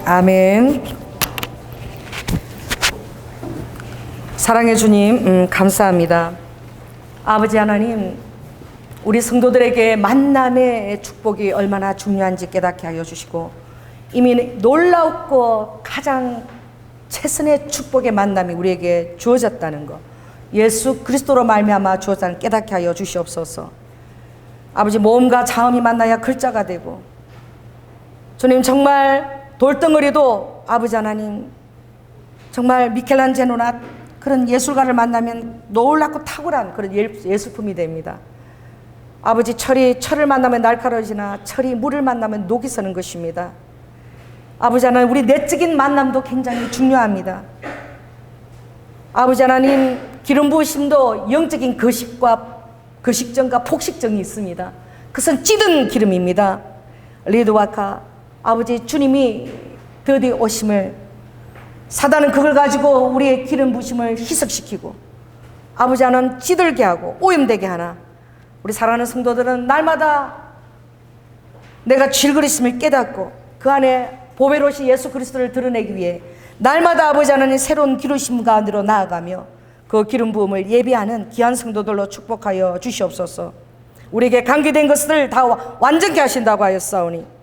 [SPEAKER 1] 아멘. 사랑의 주님, 감사합니다. 아버지 하나님, 우리 성도들에게 만남의 축복이 얼마나 중요한지 깨닫게 하여 주시고, 이미 놀랍고 가장 최선의 축복의 만남이 우리에게 주어졌다는 것, 예수 그리스도로 말미암아 주어졌다는 깨닫게 하여 주시옵소서. 아버지, 모험과 자음이 만나야 글자가 되고, 주님 정말 돌덩어리도 아버지 하나님 정말 미켈란젤로나 그런 예술가를 만나면 놀랍고 탁월한 그런 예술품이 됩니다. 아버지, 철을 만나면 날카로워지나 철이 물을 만나면 녹이 서는 것입니다. 아버지 하나님, 우리 내적인 만남도 굉장히 중요합니다. 아버지 하나님, 기름 부으심도 영적인 거식정과 폭식정이 있습니다. 그것은 찌든 기름입니다. 리드와카, 아버지 주님이 드디 오심을, 사단은 그걸 가지고 우리의 기름 부으심을 희석시키고 아버지 하나는 찌들게 하고 오염되게 하나, 우리 사랑하는 성도들은 날마다 내가 질그리심을 깨닫고 그 안에 보배로우신 예수 그리스도를 드러내기 위해 날마다 아버지 하나님 새로운 기름심 가운데로 나아가며 그 기름 부음을 예비하는 귀한 성도들로 축복하여 주시옵소서. 우리에게 관계된 것을 다 완전케 하신다고 하였사오니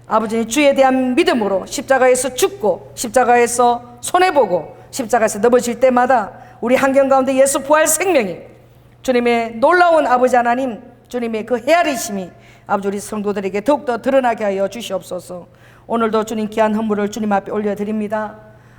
[SPEAKER 1] 아버지, 주에 대한 믿음으로 십자가에서 죽고 십자가에서 손해보고 십자가에서 넘어질 때마다 우리 환경 가운데 예수 부활 생명이, 주님의 놀라운 아버지 하나님, 주님의 그 헤아리심이 아버지 우리 성도들에게 더욱더 드러나게 하여 주시옵소서. 오늘도 주님 귀한 헌물을 주님 앞에 올려드립니다.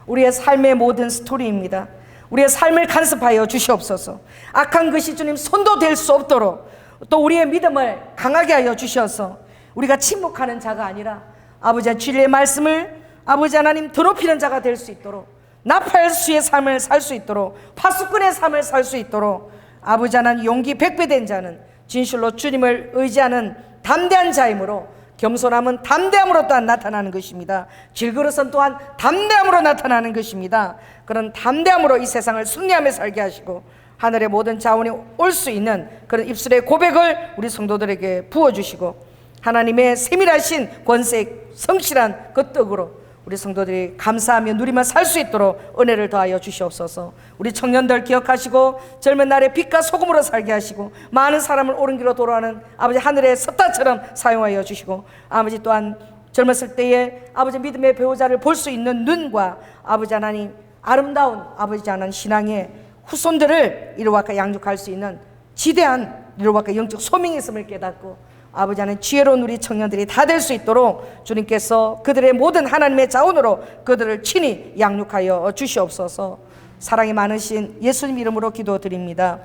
[SPEAKER 1] 우리의 삶의 모든 스토리입니다. 우리의 삶을 간섭하여 주시옵소서. 악한 것이 주님 손도 댈 수 없도록 또 우리의 믿음을 강하게 하여 주셔서 우리가 침묵하는 자가 아니라 아버지 진리의 말씀을 아버지 하나님 더럽히는 자가 될 수 있도록, 나팔수의 삶을 살 수 있도록, 파수꾼의 삶을 살 수 있도록 아버지 하나님 용기 100배 된 자는 진실로 주님을 의지하는 담대한 자이므로, 겸손함은 담대함으로 또한 나타나는 것입니다. 질그릇은 또한 담대함으로 나타나는 것입니다. 그런 담대함으로 이 세상을 승리하며 살게 하시고 하늘의 모든 자원이 올 수 있는 그런 입술의 고백을 우리 성도들에게 부어주시고 하나님의 세밀하신 권세 성실한 그 떡으로 우리 성도들이 감사하며 누리며 살 수 있도록 은혜를 더하여 주시옵소서. 우리 청년들 기억하시고 젊은 날에 빛과 소금으로 살게 하시고 많은 사람을 옳은 길로 돌아가는 아버지 하늘의 섭다처럼 사용하여 주시고 아버지 또한 젊었을 때에 아버지 믿음의 배우자를 볼 수 있는 눈과 아버지 하나님 아름다운 아버지 하나님 신앙의 후손들을 이루어가 양육할 수 있는 지대한 이루어가 영적 소명이 있음을 깨닫고 아버지 하나님 지혜로운 우리 청년들이 다 될 수 있도록 주님께서 그들의 모든 하나님의 자원으로 그들을 친히 양육하여 주시옵소서. 사랑이 많으신 예수님 이름으로 기도드립니다.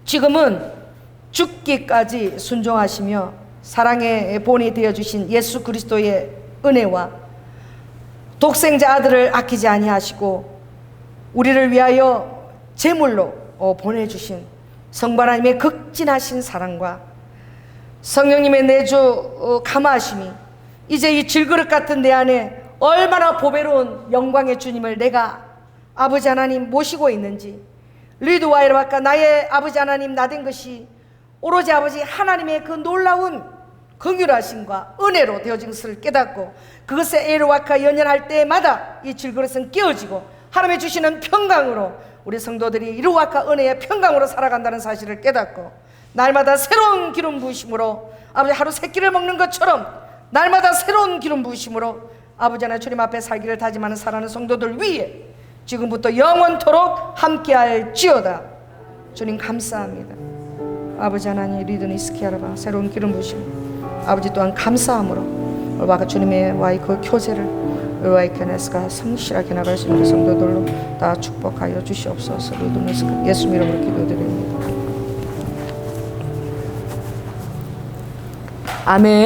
[SPEAKER 1] 지금은 죽기까지 순종하시며 사랑의 본이 되어주신 예수 그리스도의 은혜와 독생자 아들을 아끼지 아니하시고 우리를 위하여 제물로 보내주신 성부 하나님의 극진하신 사랑과 성령님의 내주 감화하심이 이제 이 질그릇 같은 내 안에 얼마나 보배로운 영광의 주님을 내가 아버지 하나님 모시고 있는지, 리드와이르와까 나의 아버지 하나님 나된 것이 오로지 아버지 하나님의 그 놀라운 긍휼하심과 은혜로 되어진 것을 깨닫고 그것에 에르와카 연연할 때마다 이 질그릇은 깨어지고 하나님의 주시는 평강으로 우리 성도들이 이르와카 은혜의 평강으로 살아간다는 사실을 깨닫고 날마다 새로운 기름 부으심으로 아버지 하루 세 끼를 먹는 것처럼 날마다 새로운 기름 부으심으로 아버지 하나님 주님 앞에 살기를 다짐하는 사랑하는 성도들 위해 지금부터 영원토록 함께할지어다. 주님 감사합니다. 아버지 하나님 리드니스키아라바 새로운 기름 부으심 아버지 또한 감사함으로 와가 주님의 와의 그 교제를 와의 케네스가 성실하게 나갈 수 있는 성도들로 다 축복하여 주시옵소서. 리드니스키 예수 이름으로 기도드립니다. 아멘.